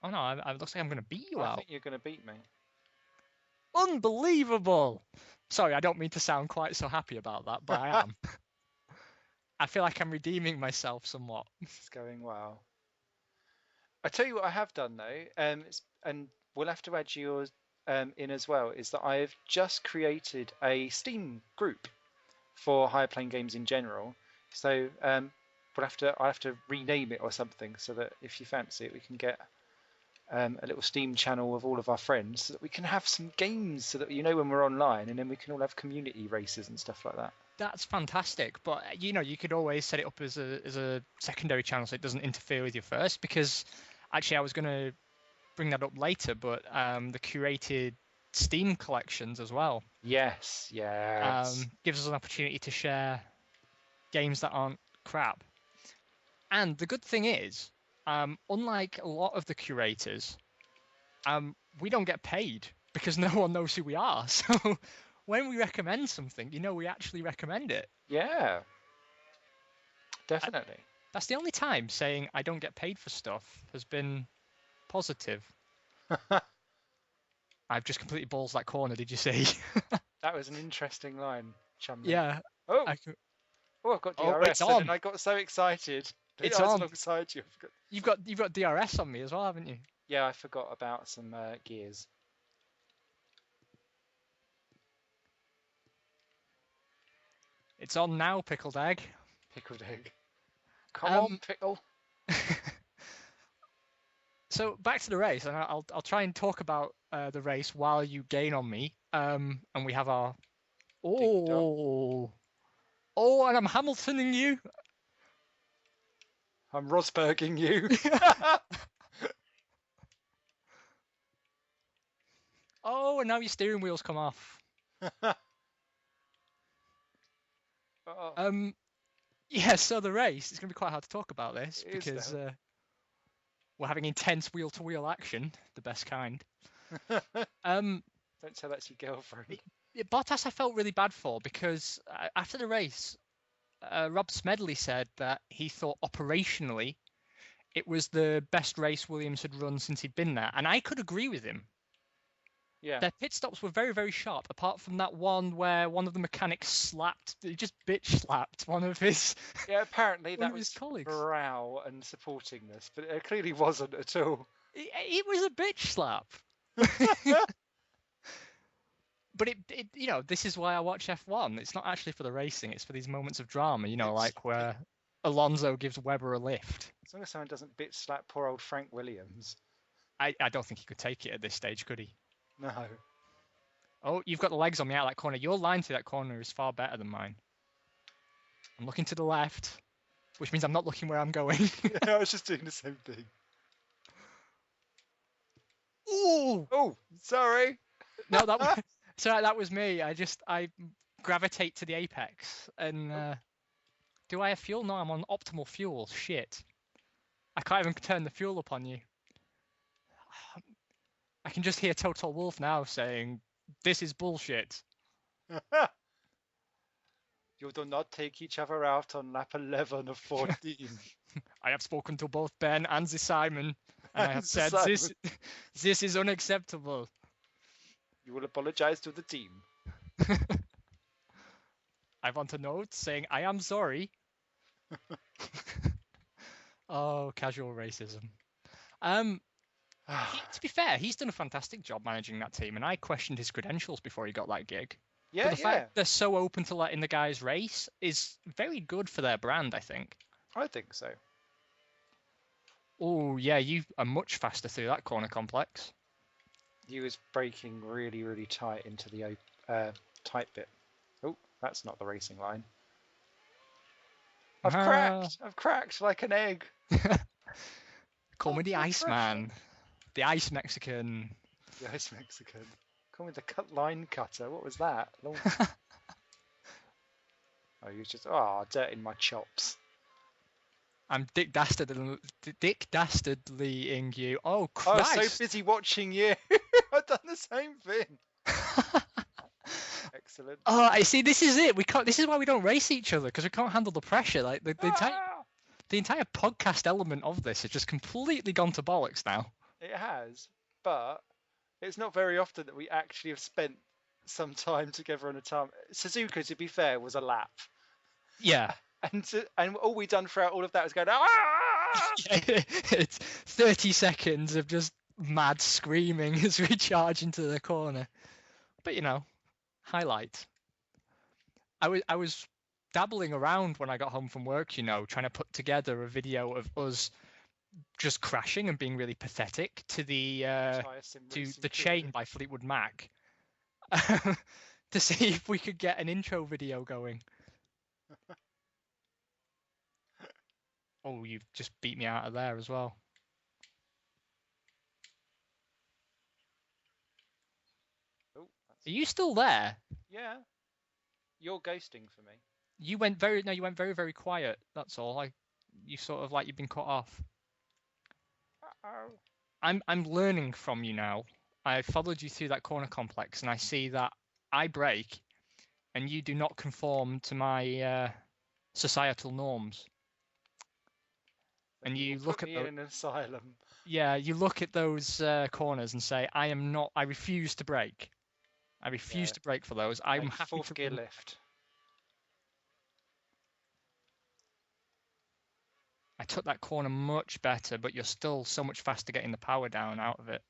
Oh no, it looks like I'm going to beat you out. I think you're going to beat me. Unbelievable! Sorry, I don't mean to sound quite so happy about that, but I am. I feel like I'm redeeming myself somewhat. It's going well. I tell you what I have done though, and we'll have to add yours in as well, is that I have just created a Steam group for higher plane games in general. So I'll have to rename it or something so that if you fancy it, we can get a little Steam channel of all of our friends so that we can have some games so that when we're online, and then we can all have community races and stuff like that. That's fantastic, but you could always set it up as a secondary channel so it doesn't interfere with your first. Because actually, I was going to bring that up later, but the curated Steam collections as well. Yes. Gives us an opportunity to share games that aren't crap. And the good thing is, unlike a lot of the curators, we don't get paid because no one knows who we are. So when we recommend something, we actually recommend it. Yeah. Definitely. That's the only time saying I don't get paid for stuff has been positive. I've just completely balls that corner, did you see? That was an interesting line, Chumley. Yeah. Oh, I've got DRS, it's on. and I got so excited. It's I was on. alongside you. You've got DRS on me as well, haven't you? Yeah, I forgot about some gears. It's on now, pickled egg. Pickled egg. Come on, pickle. So back to the race, and I'll try and talk about the race while you gain on me. And we have our and I'm Hamiltoning you. I'm Rosberging you. Oh, and now your steering wheels come off. Yeah, so the race, it's going to be quite hard to talk about this because we're having intense wheel-to-wheel action, the best kind. Don't tell that's your girlfriend. Bottas I felt really bad for because after the race, Rob Smedley said that he thought operationally it was the best race Williams had run since he'd been there, and I could agree with him. Yeah. Their pit stops were very, very sharp, apart from that one where one of the mechanics he just bitch slapped one of his Yeah, apparently that was colleagues. morale and supporting this, but it clearly wasn't at all. It was a bitch slap. But this is why I watch F1. It's not actually for the racing, it's for these moments of drama, like where Alonso gives Webber a lift. As long as someone doesn't bitch slap poor old Frank Williams. I don't think he could take it at this stage, could he? No. Oh, you've got the legs on me out of that corner. Your line through that corner is far better than mine. I'm looking to the left, which means I'm not looking where I'm going. Yeah, I was just doing the same thing. Ooh! Oh, sorry. No, that So that was me. I gravitate to the apex. And do I have fuel? No, I'm on optimal fuel. Shit. I can't even turn the fuel up on you. I can just hear Total Wolf now saying, "This is bullshit." You do not take each other out on lap 11 of 14. I have spoken to both Ben and the Simon, and I have The said Simon. this is unacceptable. You will apologize to the team. I want a note saying I am sorry. Oh, casual racism. To be fair, he's done a fantastic job managing that team, and I questioned his credentials before he got that gig. Yeah, But the fact they're so open to letting the guys race is very good for their brand, I think. I think so. Oh, yeah, you are much faster through that corner complex. He was braking really, really tight into the tight bit. Oh, that's not the racing line. I've cracked like an egg. Call me the Iceman. The Ice Mexican. The Ice Mexican. Call me the line cutter. What was that? Oh, he was just dirt in my chops. I'm Dick Dastardlying you. Oh, Christ! I was so busy watching you. I've done the same thing. Excellent. Oh, I see. This is it. We can't. This is why we don't race each other, because we can't handle the pressure. Like the entire podcast element of this has just completely gone to bollocks now. It has, but it's not very often that we actually have spent some time together on a time. Suzuka, to be fair, was a lap. Yeah. And all we done throughout all of that was going, It's 30 seconds of just mad screaming as we charge into the corner. But, highlight. I was dabbling around when I got home from work, trying to put together a video of us just crashing and being really pathetic to the Chain by Fleetwood Mac to see if we could get an intro video going. Oh, you've just beat me out of there as well. Oh, are you still there? Yeah. You're ghosting for me. You went very very quiet. That's all. You sort of like you've been cut off. Uh-oh. I'm learning from you now. I followed you through that corner complex, and I see that I brake, and you do not conform to my societal norms. And you look at in an asylum. Yeah, you look at those corners and say, I refuse to brake. I refuse to brake for those. I'm happy fourth to gear lift. I took that corner much better, but you're still so much faster getting the power down out of it.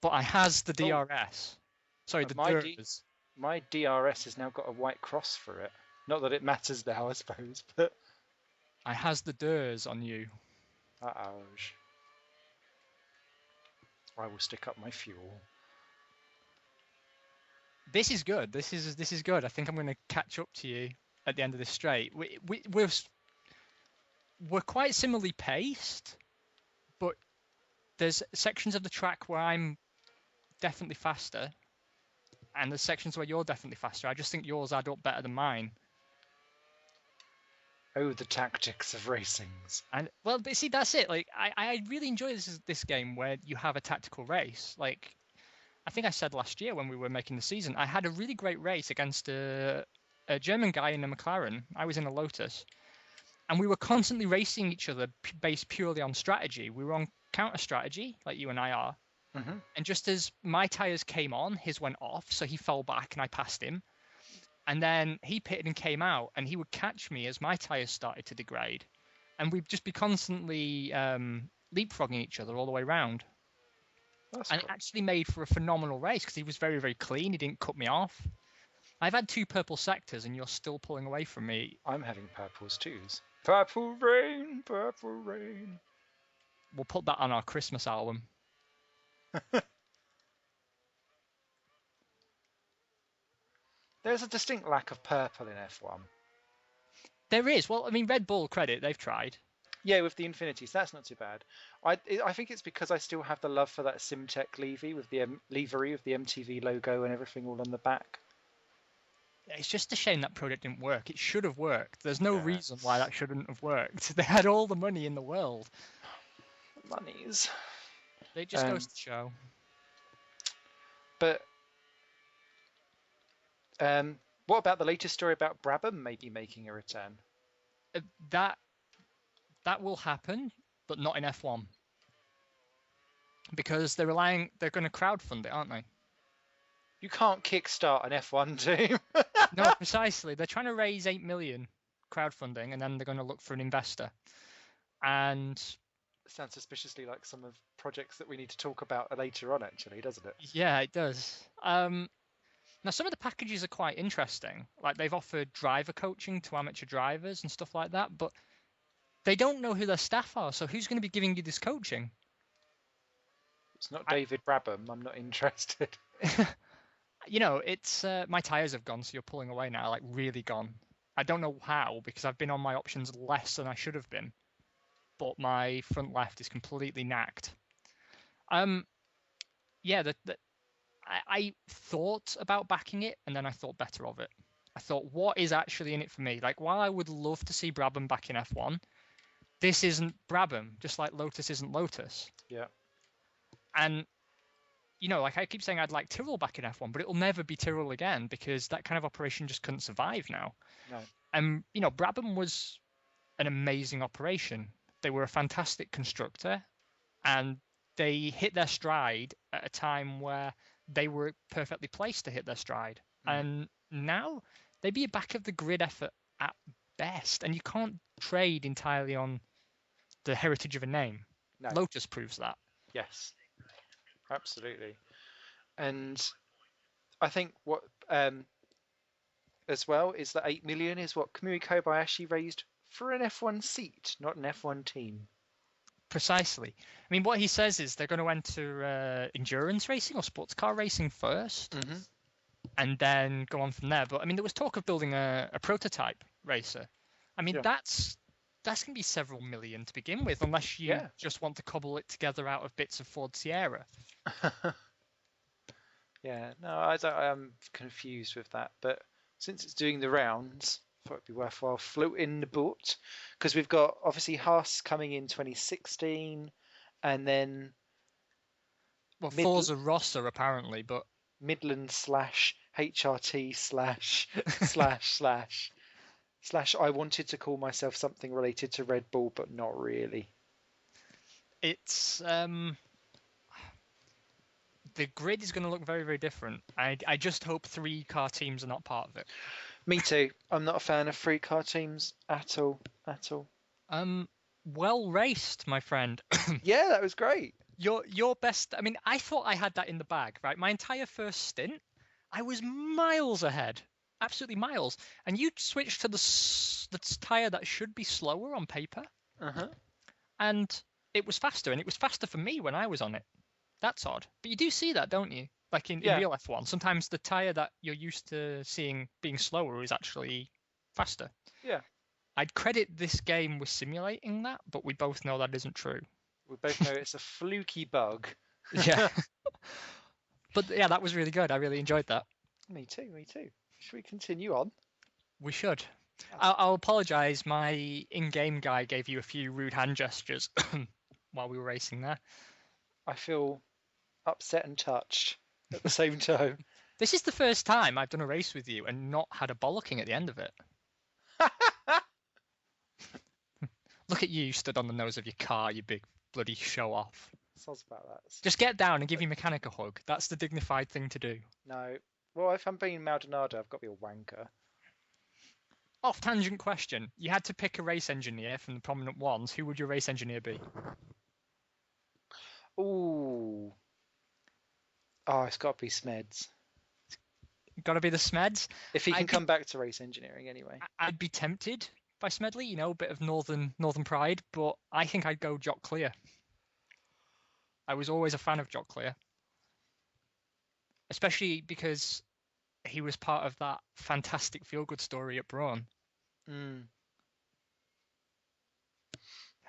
But I has the DRS. Sorry, the DRS. My DRS has now got a white cross for it. Not that it matters now, I suppose, but I has the DRS on you. Uh-oh. I will stick up my fuel. This is good. This is good. I think I'm going to catch up to you at the end of this straight. We're quite similarly paced, but there's sections of the track where I'm definitely faster, and there's sections where you're definitely faster. I just think yours add up better than mine. Oh, the tactics of racings. And well, but see, that's it. Like, I really enjoy this game where you have a tactical race. Like, I think I said last year when we were making the season, I had a really great race against a German guy in a McLaren. I was in a Lotus. And we were constantly racing each other based purely on strategy. We were on counter strategy, like you and I are. Mm-hmm. And just as my tyres came on, his went off, so he fell back and I passed him. And then he pitted and came out, and he would catch me as my tyres started to degrade. And we'd just be constantly leapfrogging each other all the way around. That's and cool. It actually made for a phenomenal race because he was very, very clean. He didn't cut me off. I've had 2 purple sectors, and you're still pulling away from me. I'm having purples too. Purple rain, purple rain. We'll put that on our Christmas album. There's a distinct lack of purple in F1. There is. Well, I mean, Red Bull credit, they've tried. Yeah, with the Infinity, so that's not too bad. I think it's because I still have the love for that Simtech livery with the livery with the MTV logo and everything all on the back. It's just a shame that product didn't work. It should have worked. There's no Yeah, reason why that shouldn't have worked. They had all the money in the world. Monies. It just goes to show. But what about the latest story about Brabham maybe making a return? That will happen, but not in F1. Because they're going to crowdfund it, aren't they? You can't kickstart an F1 team. No, precisely. They're trying to raise 8 million crowdfunding, and then they're going to look for an investor. And it sounds suspiciously like some of projects that we need to talk about later on, actually, doesn't it? Yeah, it does. Now, some of the packages are quite interesting. Like, they've offered driver coaching to amateur drivers and stuff like that, but they don't know who their staff are, so who's going to be giving you this coaching? It's not David Brabham. I'm not interested. It's my tyres have gone, so you're pulling away now, like really gone. I don't know how, because I've been on my options less than I should have been. But my front left is completely knacked. I thought about backing it, and then I thought better of it. I thought, what is actually in it for me? Like, while I would love to see Brabham back in F1, this isn't Brabham, just like Lotus isn't Lotus. Yeah. And, like I keep saying I'd like Tyrrell back in F1, but it'll never be Tyrrell again because that kind of operation just couldn't survive now. No. And, Brabham was an amazing operation. They were a fantastic constructor, and they hit their stride at a time where they were perfectly placed to hit their stride. And now they'd be a back of the grid effort at best, and you can't trade entirely on the heritage of a name. No. Lotus proves that. Yes, absolutely. And I think what as well is that 8 million is what Kamui Kobayashi raised for an F1 seat, not an F1 team. Precisely. I mean, what he says is they're going to enter endurance racing or sports car racing first, and then go on from there. But I mean, there was talk of building a prototype racer. I mean, that's going to be several million to begin with, unless you just want to cobble it together out of bits of Ford Sierra. Yeah, no, I'm confused with that. But since it's doing the rounds, I thought it'd be worthwhile floating the boat, because we've got obviously Haas coming in 2016, and then Forza Rossa apparently, but Midland / HRT / I wanted to call myself something related to Red Bull, but not really. It's the grid is going to look very, very different. I just hope 3-car teams are not part of it. Me too. I'm not a fan of 3-car teams at all. Well raced, my friend. Yeah, that was great. Your best. I mean, I thought I had that in the bag, right? My entire first stint, I was miles ahead, absolutely miles. And you switched to the tire that should be slower on paper, and it was faster, and it was faster for me when I was on it. That's odd, but you do see that, don't you? Like in real F1, sometimes the tyre that you're used to seeing being slower is actually faster. Yeah. I'd credit this game with simulating that, but we both know that isn't true. We both know it's a fluky bug. Yeah. But yeah, that was really good. I really enjoyed that. Me too. Should we continue on? We should. I'll apologise. My in-game guy gave you a few rude hand gestures while we were racing there. I feel upset and touched at the same time. This is the first time I've done a race with you and not had a bollocking at the end of it. Look at you stood on the nose of your car, you big bloody show-off. Sounds about that. Just get down and give your mechanic a hug. That's the dignified thing to do. No. Well, if I'm being Maldonado, I've got to be a wanker. Off-tangent question. You had to pick a race engineer from the prominent ones. Who would your race engineer be? Ooh. Oh, it's got to be Smeds. Got to be the Smeds? If he can come back to race engineering anyway. I'd be tempted by Smedley, a bit of northern pride, but I think I'd go Jock Clear. I was always a fan of Jock Clear. Especially because he was part of that fantastic feel-good story at Brawn.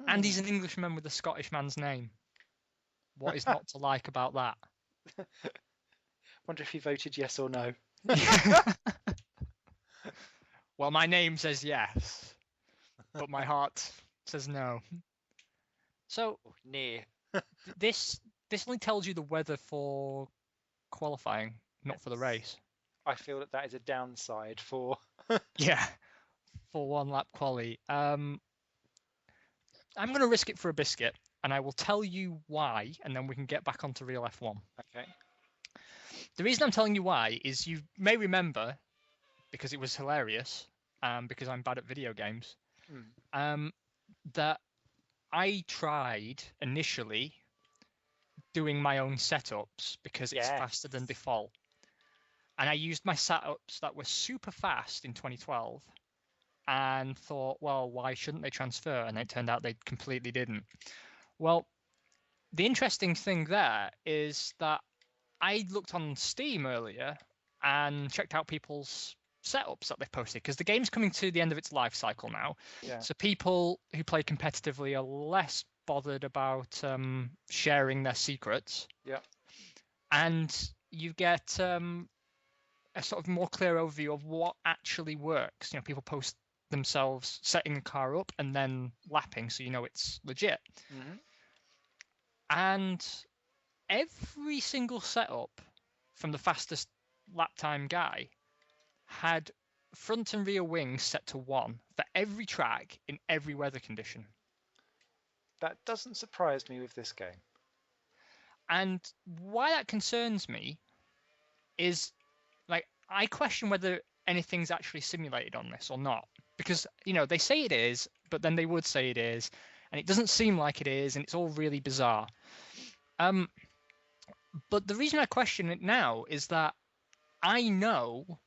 And he's an Englishman with a Scottish man's name. What is not to like about that? Wonder if he voted yes or no. Well, my name says yes, but my heart says no. So near. this only tells you the weather for qualifying, not for the race. I feel that is a downside for. Yeah, for one lap quali. I'm going to risk it for a biscuit, and I will tell you why, and then we can get back onto real F1. Okay. The reason I'm telling you why is you may remember, because it was hilarious, because I'm bad at video games, that I tried initially doing my own setups because it's faster than default. And I used my setups that were super fast in 2012 and thought, well, why shouldn't they transfer? And it turned out they completely didn't. Well, the interesting thing there is that I looked on Steam earlier and checked out people's setups that they've posted, because the game's coming to the end of its life cycle now. Yeah. So people who play competitively are less bothered about sharing their secrets. Yeah. And you get a sort of more clear overview of what actually works. You know, people post themselves setting the car up and then lapping, so you know it's legit. Mm-hmm. And every single setup from the fastest lap time guy had front and rear wings set to 1 for every track in every weather condition. That doesn't surprise me with this game. And why that concerns me is, like, I question whether anything's actually simulated on this or not. Because, you know, they say it is, but then they would say it is, and it doesn't seem like it is, and it's all really bizarre. But the reason I question it now is that I know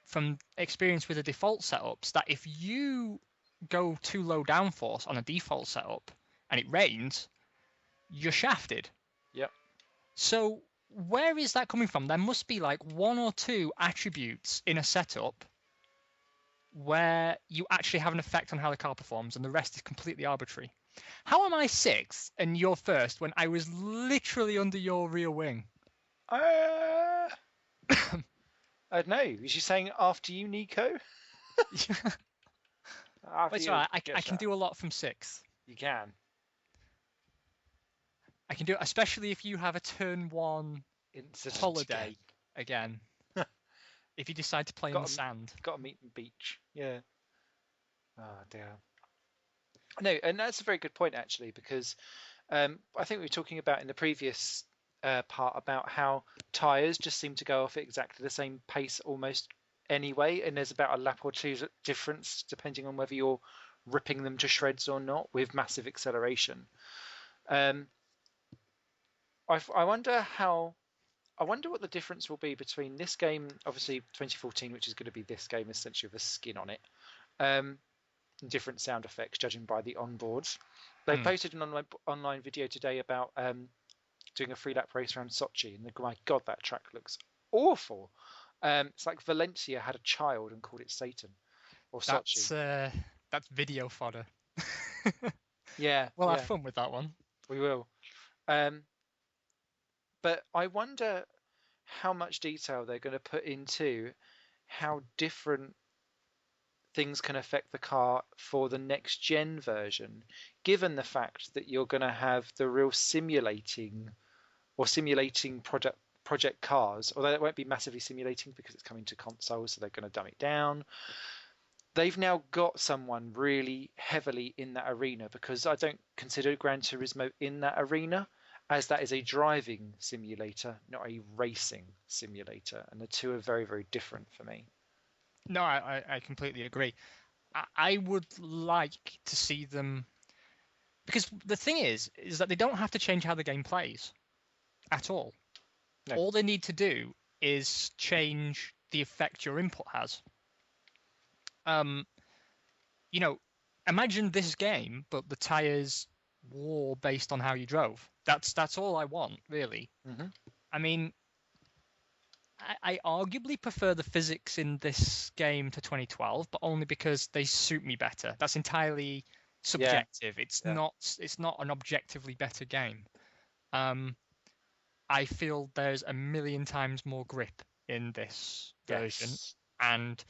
from experience with the default setups that if you go too low downforce on a default setup and it rains, you're shafted. Yep. So where is that coming from? There must be like 1 or 2 attributes in a setup where you actually have an effect on how the car performs, and the rest is completely arbitrary. How am I 6th and you're 1st when I was literally under your rear wing? I don't know. Is she saying after you, Nico? That's right. I can do a lot from 6th. You can. I can do it, especially if you have a turn 1 incident holiday again. If you decide to play in the sand. Got to meet the beach. Yeah. Oh, dear. No, and that's a very good point, actually, because I think we were talking about in the previous part about how tyres just seem to go off at exactly the same pace almost anyway, and there's about a lap or 2 difference depending on whether you're ripping them to shreds or not with massive acceleration. I wonder what the difference will be between this game, obviously 2014, which is going to be this game essentially with a skin on it, different sound effects judging by the onboards. They posted an online video today about doing a 3-lap race around Sochi, and my God, that track looks awful. It's like Valencia had a child and called it Satan, or Sochi. That's video fodder. Yeah. We'll have fun with that one. We will. But I wonder how much detail they're going to put into how different things can affect the car for the next gen version, given the fact that you're going to have the real simulating project cars, although it won't be massively simulating because it's coming to consoles, so they're going to dumb it down. They've now got someone really heavily in that arena, because I don't consider Gran Turismo in that arena, as that is a driving simulator, not a racing simulator, and the two are very, very different for me. No, I completely agree. I would like to see them, because the thing is that they don't have to change how the game plays at all. No. All they need to do is change the effect your input has. You know, imagine this game, but the tires wore based on how you drove. That's all I want, really. Mm-hmm. I mean, I arguably prefer the physics in this game to 2012, but only because they suit me better. That's entirely subjective. It's not an objectively better game. I feel there's a million times more grip in this version, and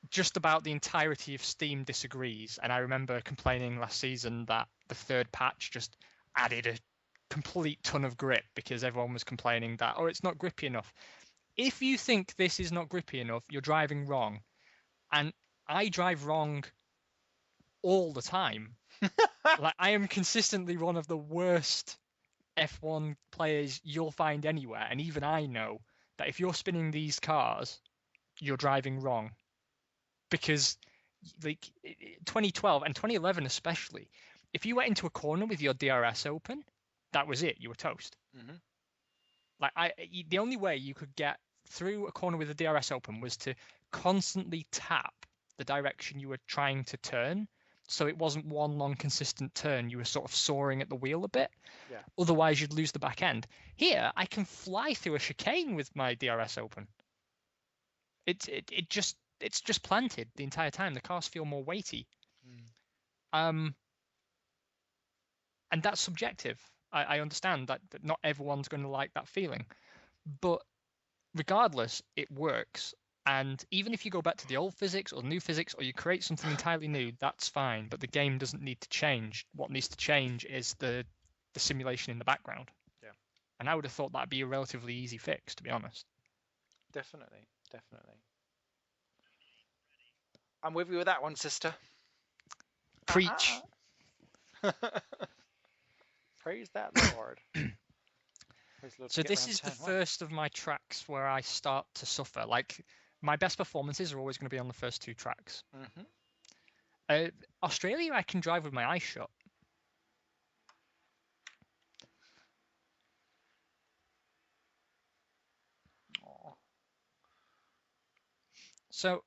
just about the entirety of Steam disagrees. And I remember complaining last season that the third patch just added a complete ton of grip because everyone was complaining that, oh, it's not grippy enough. If you think this is not grippy enough, you're driving wrong. And I drive wrong all the time. Like, I am consistently one of the worst F1 players you'll find anywhere. And even I know that if you're spinning these cars, you're driving wrong. Because like 2012 and 2011 especially, if you went into a corner with your DRS open, that was it. You were toast. Mm-hmm. Like the only way you could get through a corner with the DRS open was to constantly tap the direction you were trying to turn, so it wasn't one long consistent turn. You were sort of soaring at the wheel a bit. Yeah. Otherwise, you'd lose the back end. Here, I can fly through a chicane with my DRS open. It's just planted the entire time. The cars feel more weighty. And that's subjective. I understand that not everyone's going to like that feeling. But regardless, it works. And even if you go back to the old physics or new physics, or you create something entirely new, that's fine. But the game doesn't need to change. What needs to change is the simulation in the background. Yeah. And I would have thought that'd be a relatively easy fix, to be honest. Definitely. I'm with you with that one, sister. Preach. Praise that Lord. So this is the first of my tracks where I start to suffer. Like, my best performances are always going to be on the first two tracks. Mm-hmm. Australia, I can drive with my eyes shut. Aww. So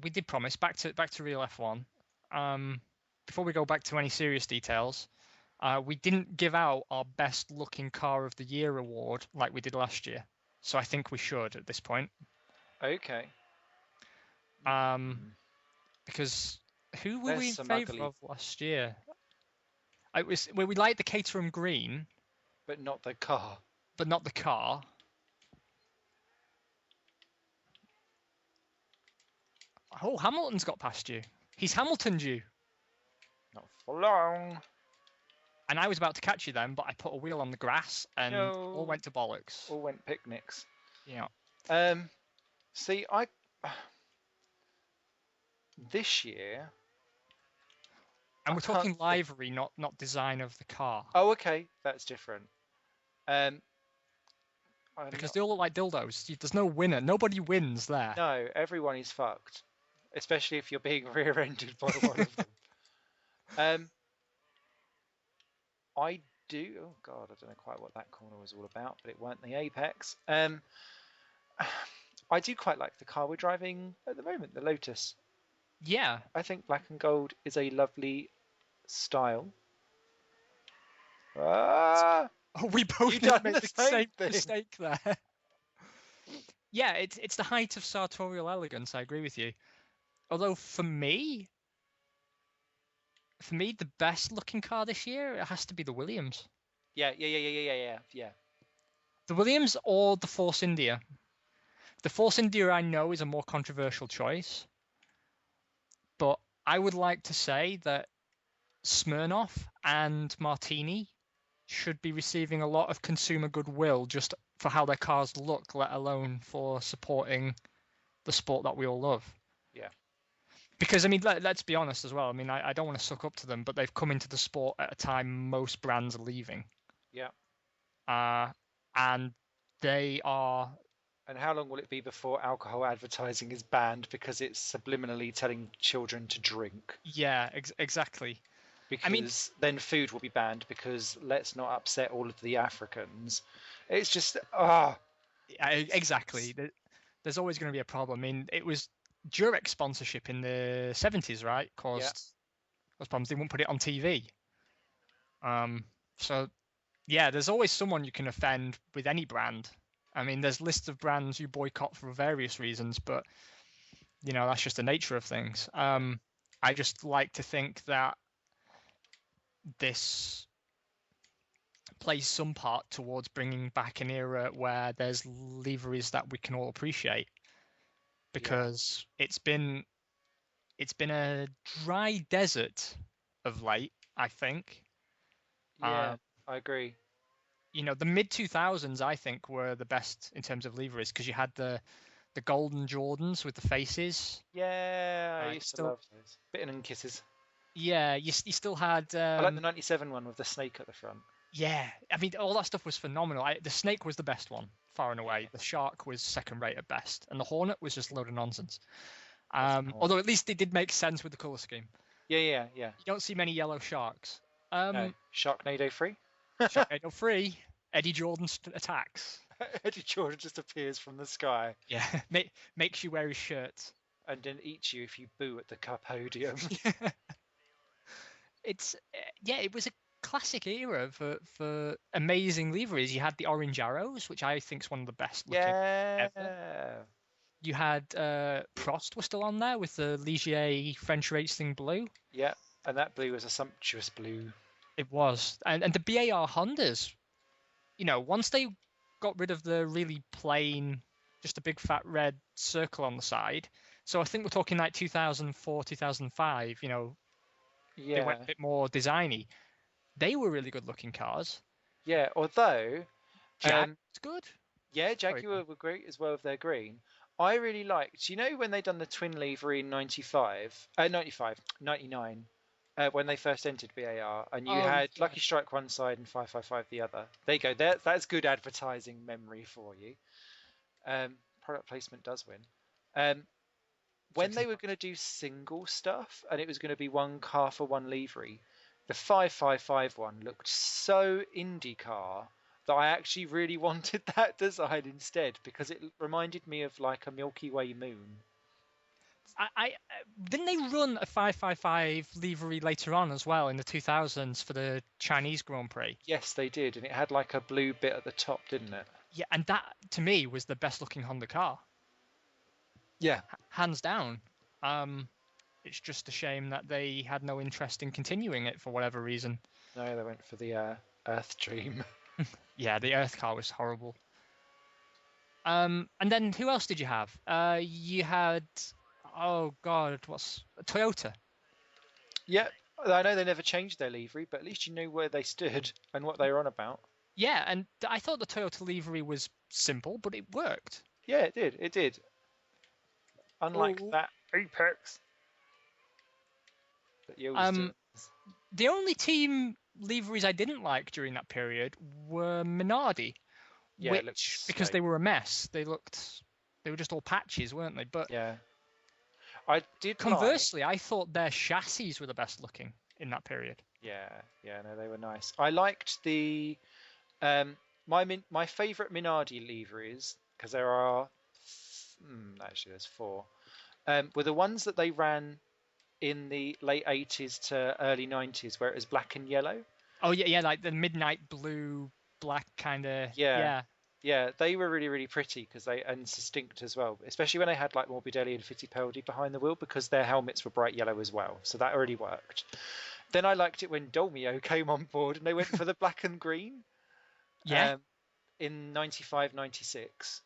we did promise back to real F1. Before we go back to any serious details, we didn't give out our best looking car of the year award like we did last year. So I think we should at this point. Okay. Because who were we in favour ugly... of last year? It was we liked the Caterham Green, but not the car. Oh, Hamilton's got past you. He's Hamiltoned you. Not for long. And I was about to catch you then, but I put a wheel on the grass and all went to bollocks. All went picnics. Yeah. See, this year... And we're talking livery, not design of the car. Oh, okay. That's different. Because they all look like dildos. There's no winner. Nobody wins there. No, everyone is fucked. Especially if you're being rear-ended by one of them. I do... Oh, God, I don't know quite what that corner was all about, but it weren't the apex. I do quite like the car we're driving at the moment, the Lotus. Yeah. I think black and gold is a lovely style. Ah! Oh, we both made the same mistake there. Yeah, it's the height of sartorial elegance, I agree with you. Although, for me, the best looking car this year, it has to be the Williams. Yeah. The Williams or the Force India. The Force India, I know, is a more controversial choice. But I would like to say that Smirnoff and Martini should be receiving a lot of consumer goodwill just for how their cars look, let alone for supporting the sport that we all love. Yeah. Because, I mean, let's be honest as well. I mean, I don't want to suck up to them, but they've come into the sport at a time most brands are leaving. Yeah. And they are... And how long will it be before alcohol advertising is banned because it's subliminally telling children to drink? Yeah, exactly. Because then food will be banned because let's not upset all of the Africans. It's just, Exactly. There's always going to be a problem. I mean, it was Durex sponsorship in the 70s, right? Caused those problems. They wouldn't put it on TV. So, yeah, there's always someone you can offend with any brand. I mean, there's lists of brands you boycott for various reasons, but, you know, that's just the nature of things. I just like to think that this plays some part towards bringing back an era where there's liveries that we can all appreciate, because it's been a dry desert of late, I think. Yeah, I agree. The mid 2000s, I think, were the best in terms of liveries, because you had the golden Jordans with the faces. Yeah, I You used to still, love those. Bitten and kisses. yeah, you still had. I like the '97 one with the snake at the front. Yeah, I mean, all that stuff was phenomenal. The snake was the best one, far and away. The shark was second rate at best, and the hornet was just a load of nonsense. Although at least it did make sense with the colour scheme. Yeah. You don't see many yellow sharks. No. Sharknado free. Sharknado free. Eddie Jordan attacks. Eddie Jordan just appears from the sky. Yeah, makes you wear his shirt. And then eats you if you boo at the cup podium. It was a classic era for amazing liveries. You had the orange arrows, which I think is one of the best looking ever. You had Prost was still on there with the Ligier French Racing blue. Yeah, and that blue was a sumptuous blue. It was. And the BAR Hondas, once they got rid of the really plain, just a big fat red circle on the side. So I think we're talking like 2004, 2005, they went a bit more designy. They were really good looking cars. Yeah, although Jaguar's good. Yeah, Jaguar were great as well with their green. I really liked, when they done the twin livery in 99, when they first entered BAR, and you had Lucky Strike one side and 555 the other. There you go. That's good advertising memory for you. Product placement does win. When they were going to do single stuff, and it was going to be one car for one livery, the 555 one looked so IndyCar that I actually really wanted that design instead, because it reminded me of like a Milky Way moon. I didn't they run a 555 livery later on as well in the 2000s for the Chinese Grand Prix? Yes, they did, and it had like a blue bit at the top, didn't it? Yeah, and that to me was the best looking Honda car. Yeah, hands down. It's just a shame that they had no interest in continuing it for whatever reason. No, they went for the Earth Dream. Yeah, the Earth car was horrible. And then who else did you have? You had, what's Toyota? Yeah, I know they never changed their livery, but at least you knew where they stood and what they were on about. Yeah, and I thought the Toyota livery was simple, but it worked. Yeah, it did. It did. Unlike that Apex. But the only team liveries I didn't like during that period were Minardi. Yeah, because they were a mess. They were just all patches, weren't they? But yeah, I did. Conversely, I thought their chassis were the best looking in that period. Yeah, no, they were nice. I liked the my favourite Minardi liveries, because there are actually there's 4. Were the ones that they ran in the late 80s to early 90s, where it was black and yellow. Oh yeah, like the midnight blue, black kind of. Yeah, they were really, really pretty and distinct as well, especially when they had like Morbidelli and Fittipaldi behind the wheel, because their helmets were bright yellow as well, so that already worked. Then I liked it when Dolmio came on board and they went for the black and green. Yeah. In 95, 96.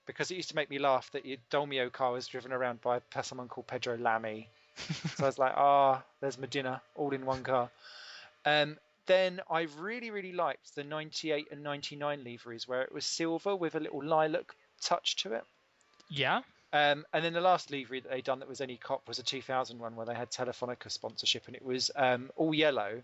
Because it used to make me laugh that your Dolmio car was driven around by someone called Pedro Lamy. So I was like, there's Medina, all in one car. Then I really, really liked the 98 and 99 liveries, where it was silver with a little lilac touch to it. Yeah. And then the last livery that they done that was any cop was a 2001 where they had Telefonica sponsorship, and it was all yellow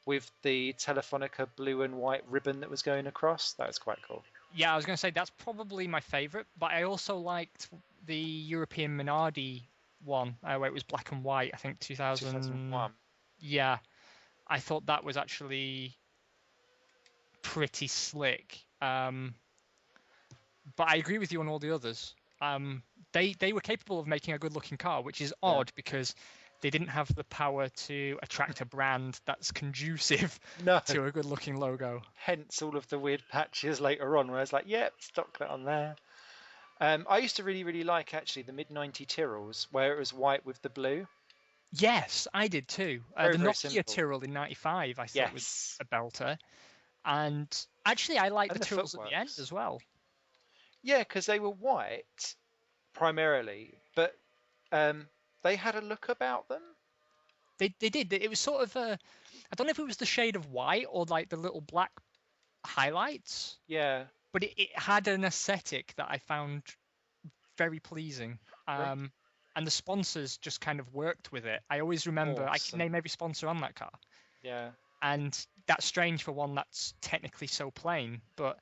with the Telefonica blue and white ribbon that was going across. That was quite cool. Yeah, I was going to say that's probably my favourite, but I also liked the European Minardi one, where it was black and white, I think 2001. Yeah, I thought that was actually pretty slick. But I agree with you on all the others. They were capable of making a good-looking car, which is odd because they didn't have the power to attract a brand that's conducive to a good-looking logo. Hence all of the weird patches later on, where I was like, stock that on there. I used to really, really like, actually, the mid-90 Tyrrells, where it was white with the blue. Yes, I did too. Very, The very Nokia simple. Tyrrell in '95, I thought was Yes. a belter, and actually, I like the And the Tyrrells at the end footworks. as well. Yeah, because they were white primarily, but they had a look about them. They did. It was sort of I don't know if it was the shade of white or like the little black highlights, Yeah. but it had an aesthetic that I found very pleasing. Very And the sponsors just kind of worked with it. I always remember I can awesome. name every sponsor on that car, Yeah. and that's strange for one that's technically so plain. But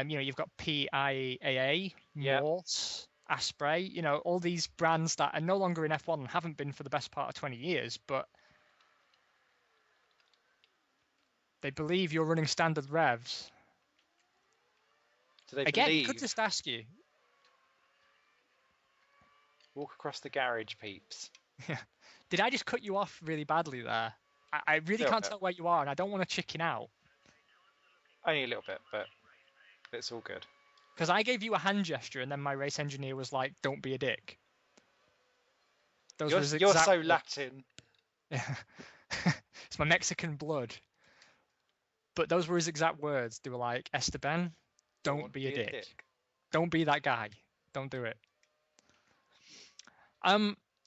you've got PIAA, Yeah. Mort, Asprey, all these brands that are no longer in F1 and haven't been for the best part of 20 years, but they believe you're running standard revs. Do they Again, could believe? just ask you. Walk across the garage, peeps. Did I just cut you off really badly there? I really Little can't bit. tell where you are, and I don't want to chicken out. Only a little bit, but it's all good. Because I gave you a hand gesture, and then my race engineer was like, "Don't be a dick." Those were his You're exact so words. Latin. Yeah. It's my Mexican blood. But those were his exact words. They were like, "Esteben, don't be a dick. Don't be that guy. Don't do it."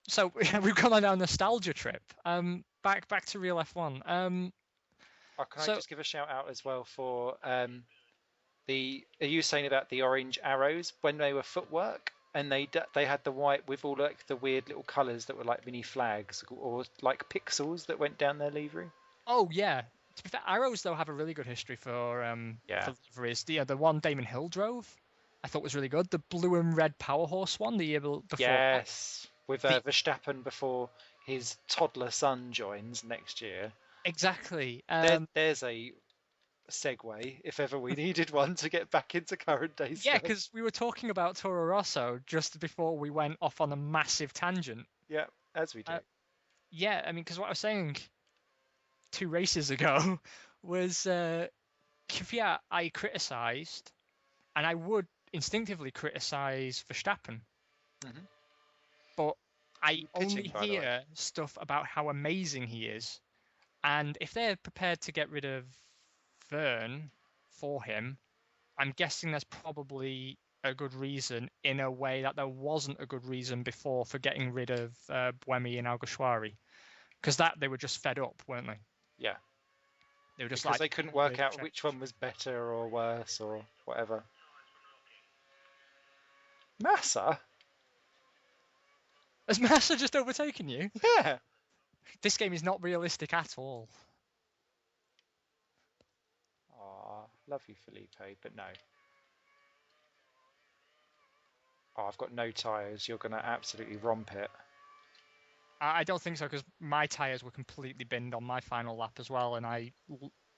So we've gone on a nostalgia trip. Back to real F1. Can I just give a shout out as well for Are you saying about the orange arrows when they were footwork and they had the white with all like the weird little colours that were like mini flags or like pixels that went down their livery? Oh yeah. To be fair, arrows though have a really good history for liveries. The one Damon Hill drove, I thought was really good. The blue and red Power Horse one the year before. Yes, with Verstappen before his toddler son joins next year. Exactly. There's a segue if ever we needed one to get back into current day stuff. Yeah, because we were talking about Toro Rosso just before we went off on a massive tangent. Yeah, as we do. Yeah, I mean, because what I was saying 2 races ago was Kvyat I criticised, and I would instinctively criticise Verstappen. Mm-hmm. But I only Pitching, by the way. hear stuff about how amazing he is. And if they're prepared to get rid of Verne for him, I'm guessing there's probably a good reason in a way that there wasn't a good reason before for getting rid of Buemi and Alguersuari. Because they were just fed up, weren't they? Yeah. They were just because they couldn't work out which one was better or worse or whatever. Massa? Has Massa just overtaken you? Yeah. This game is not realistic at all. Aw, love you, Felipe, but no. Oh, I've got no tyres. You're going to absolutely romp it. I don't think so, because my tyres were completely binned on my final lap as well, and I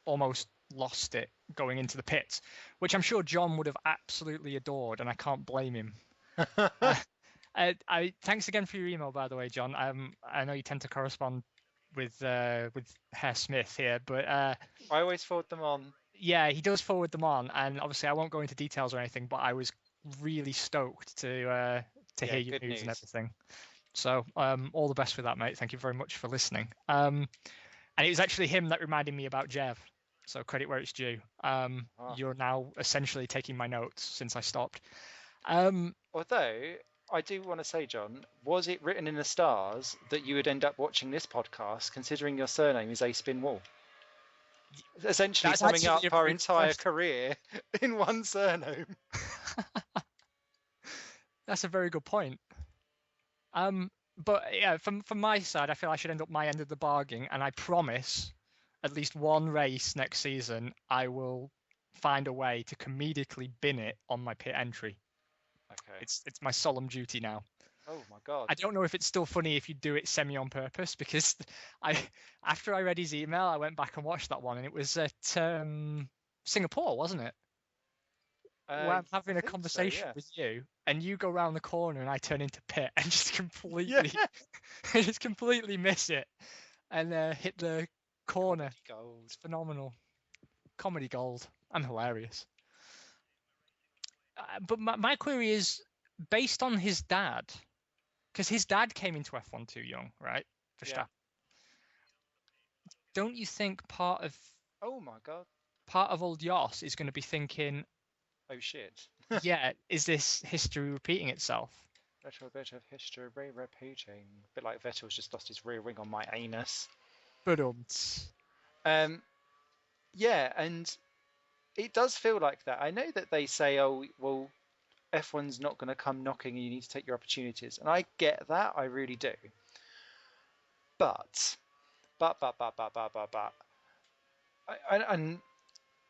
almost lost it going into the pits, which I'm sure John would have absolutely adored, and I can't blame him. Thanks again for your email, by the way, John. I know you tend to correspond with Herr Smith here, but I always forward them on. Yeah, he does forward them on, and obviously I won't go into details or anything, but I was really stoked to hear your news and everything. So all the best with that, mate. Thank you very much for listening. And it was actually him that reminded me about Jev. So credit where it's due. You're now essentially taking my notes since I stopped. Although I do want to say, John, was it written in the stars that you would end up watching this podcast, considering your surname is A Spin Wall? Essentially summing up our entire career in one surname. That's a very good point. But yeah, from my side, I feel I should end up my end of the bargain, and I promise at least one race next season I will find a way to comedically bin it on my pit entry. Okay. It's my solemn duty now. Oh my god. I don't know if it's still funny if you do it semi on purpose, because after I read his email, I went back and watched that one, and it was at Singapore, wasn't it? Where I'm having a conversation with you, and you go around the corner, and I turn into pit and just completely, just completely miss it, and hit the corner. Gold. It's phenomenal. Comedy gold. I'm hilarious. But my query is based on his dad, because his dad came into F1 too young, right? Verstappen. Don't you think part Oh my god. of old Jos is going to be thinking, Oh shit. yeah, is this history repeating itself? Retro bit of history repeating. A bit like Vettel's just lost his rear wing on my anus. But Yeah, and it does feel like that. I know that they say, oh, well, F1's not going to come knocking and you need to take your opportunities. And I get that. I really do. But. And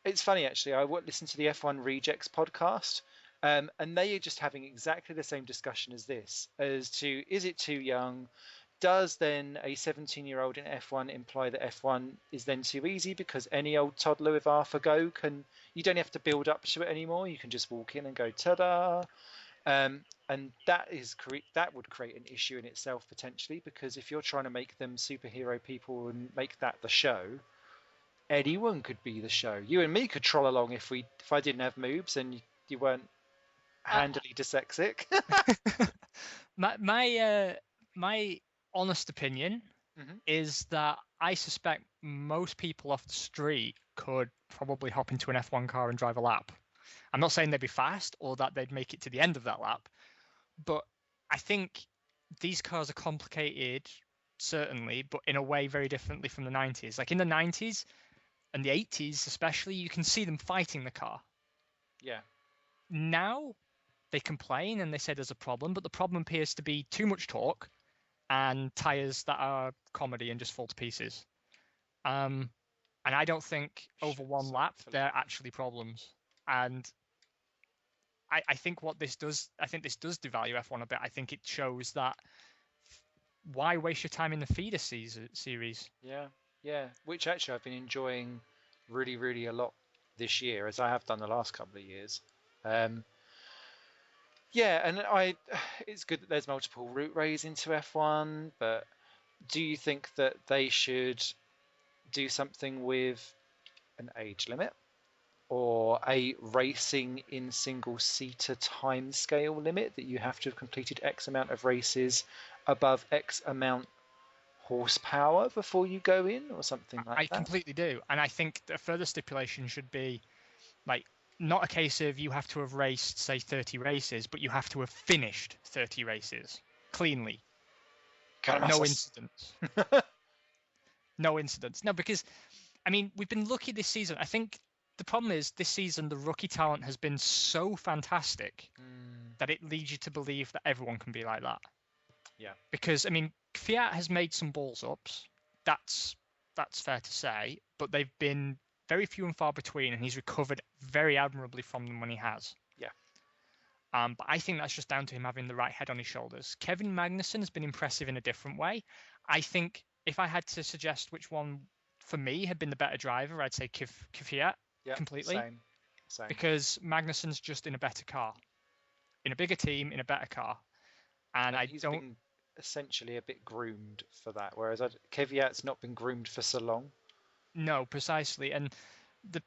it's funny, actually. I listened to the F1 Rejects podcast, and they are just having exactly the same discussion as this, as to, is it too young? Does then a 17-year-old in F1 imply that F1 is then too easy because any old toddler with half a go can, you don't have to build up to it anymore. You can just walk in and go, ta-da. And that would create an issue in itself potentially, because if you're trying to make them superhero people and make that the show, anyone could be the show. You and me could troll along if I didn't have moves and you weren't handily dyslexic. my honest opinion is that I suspect most people off the street could probably hop into an F1 car and drive a lap. I'm not saying they'd be fast or that they'd make it to the end of that lap, but I think these cars are complicated, certainly, but in a way very differently from the 90s. Like in the 90s and the 80s especially, you can see them fighting the car. Yeah. Now they complain and they say there's a problem, but the problem appears to be too much torque and tyres that are comedy and just fall to pieces. And I don't think over one lap they're actually problems. And I think what this does, I think this does devalue F1 a bit. I think it shows that why waste your time in the feeder series? Yeah. Which actually I've been enjoying really, really a lot this year, as I have done the last couple of years. Yeah, and it's good that there's multiple route rays into F1, but do you think that they should do something with an age limit or a racing in single-seater timescale limit, that you have to have completed X amount of races above X amount horsepower before you go in, or something like that? I completely do, and I think a further stipulation should be like, not a case of you have to have raced, say, 30 races, but you have to have finished 30 races cleanly. No incidents. No incidents. No, because, I mean, we've been lucky this season. I think the problem is this season the rookie talent has been so fantastic that it leads you to believe that everyone can be like that. Yeah. Because, I mean, Fiat has made some balls ups. That's fair to say, but they've been very few and far between, and he's recovered very admirably from them when he has. Yeah. But I think that's just down to him having the right head on his shoulders. Kevin Magnussen has been impressive in a different way. I think if I had to suggest which one for me had been the better driver, I'd say Kvyat completely. Same. Because Magnussen's just in a better car, in a bigger team, in a better car, and he's been essentially a bit groomed for that, whereas Kvyat's not been groomed for so long. No, precisely. And the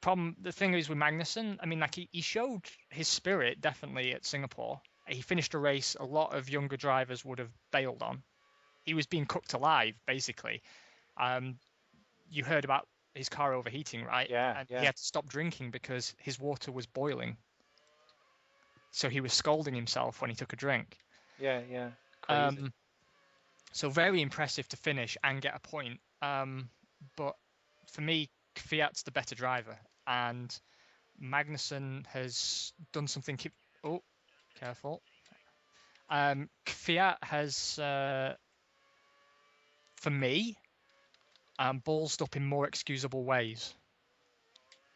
thing is with Magnussen, I mean, like he showed his spirit definitely at Singapore. He finished a race a lot of younger drivers would have bailed on. He was being cooked alive, basically. You heard about his car overheating, right? Yeah. And he had to stop drinking because his water was boiling. So he was scalding himself when he took a drink. Yeah. Crazy. So very impressive to finish and get a point. But for me, Kvyat's the better driver, and Magnussen has done something. Oh, careful. Kvyat has, for me, ballsed up in more excusable ways.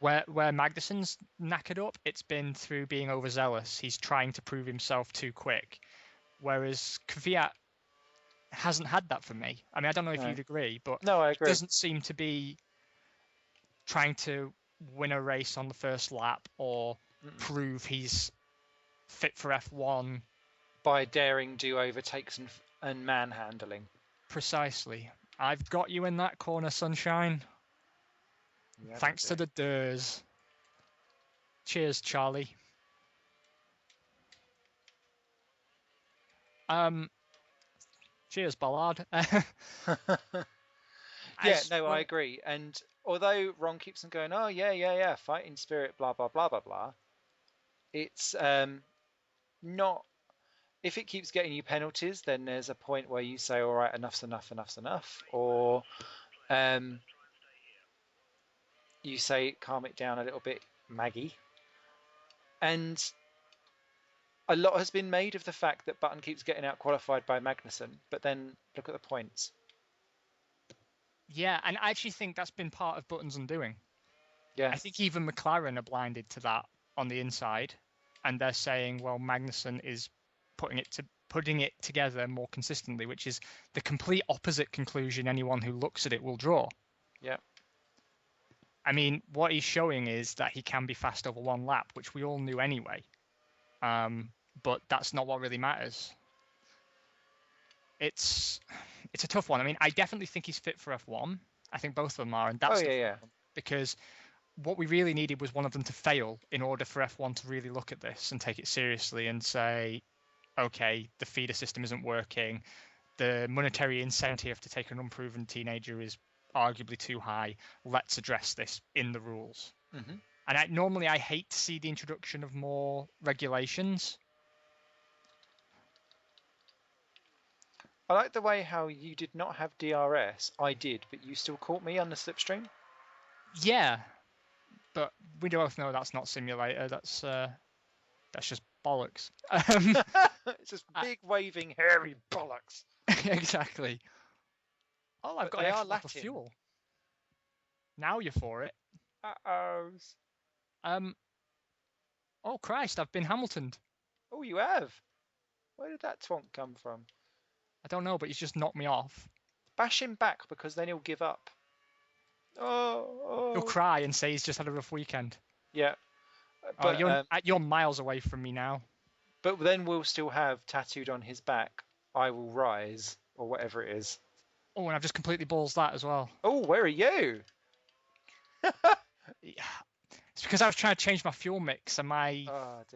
Where Magnussen's knackered up, it's been through being overzealous. He's trying to prove himself too quick. Whereas Kvyat hasn't had that for me. I mean, I don't know if you'd agree, but no, I agree. He doesn't seem to be trying to win a race on the first lap or prove he's fit for F1 by daring do overtakes and manhandling. Precisely. I've got you in that corner, sunshine. Yeah, thanks to the Durs. Cheers, Charlie. Cheers, Ballard. Yeah, no, I agree. And although Ron keeps on going, oh yeah, fighting spirit, blah blah blah blah blah, it's not. If it keeps getting you penalties, then there's a point where you say, all right, enough's enough, or you say, calm it down a little bit, Maggie. And a lot has been made of the fact that Button keeps getting out qualified by Magnussen, but then look at the points. Yeah, and I actually think that's been part of Button's undoing. Yeah. I think even McLaren are blinded to that on the inside, and they're saying, well, Magnussen is putting it together more consistently, which is the complete opposite conclusion anyone who looks at it will draw. Yeah. I mean, what he's showing is that he can be fast over one lap, which we all knew anyway. But that's not what really matters. It's a tough one. I mean, I definitely think he's fit for F1. I think both of them are, and that's because what we really needed was one of them to fail in order for F1 to really look at this and take it seriously and say, okay, the feeder system isn't working. The monetary incentive to take an unproven teenager is arguably too high. Let's address this in the rules. Mm-hmm. And normally I hate to see the introduction of more regulations. I like the way how you did not have DRS. I did, but you still caught me on the slipstream. Yeah, but we both know that's not simulator. That's just bollocks. It's just big waving hairy bollocks. Exactly. Oh, I've got an extra lap of fuel. Now you're for it. Uh-oh. Oh Christ! I've been Hamiltoned. Oh, you have. Where did that twonk come from? I don't know, but he's just knocked me off. Bash him back, because then he'll give up. Oh. He'll cry and say he's just had a rough weekend. Yeah. But you're miles away from me now. But then we'll still have tattooed on his back, I will rise, or whatever it is. Oh, and I've just completely balls that as well. Oh, where are you? It's because I was trying to change my fuel mix and my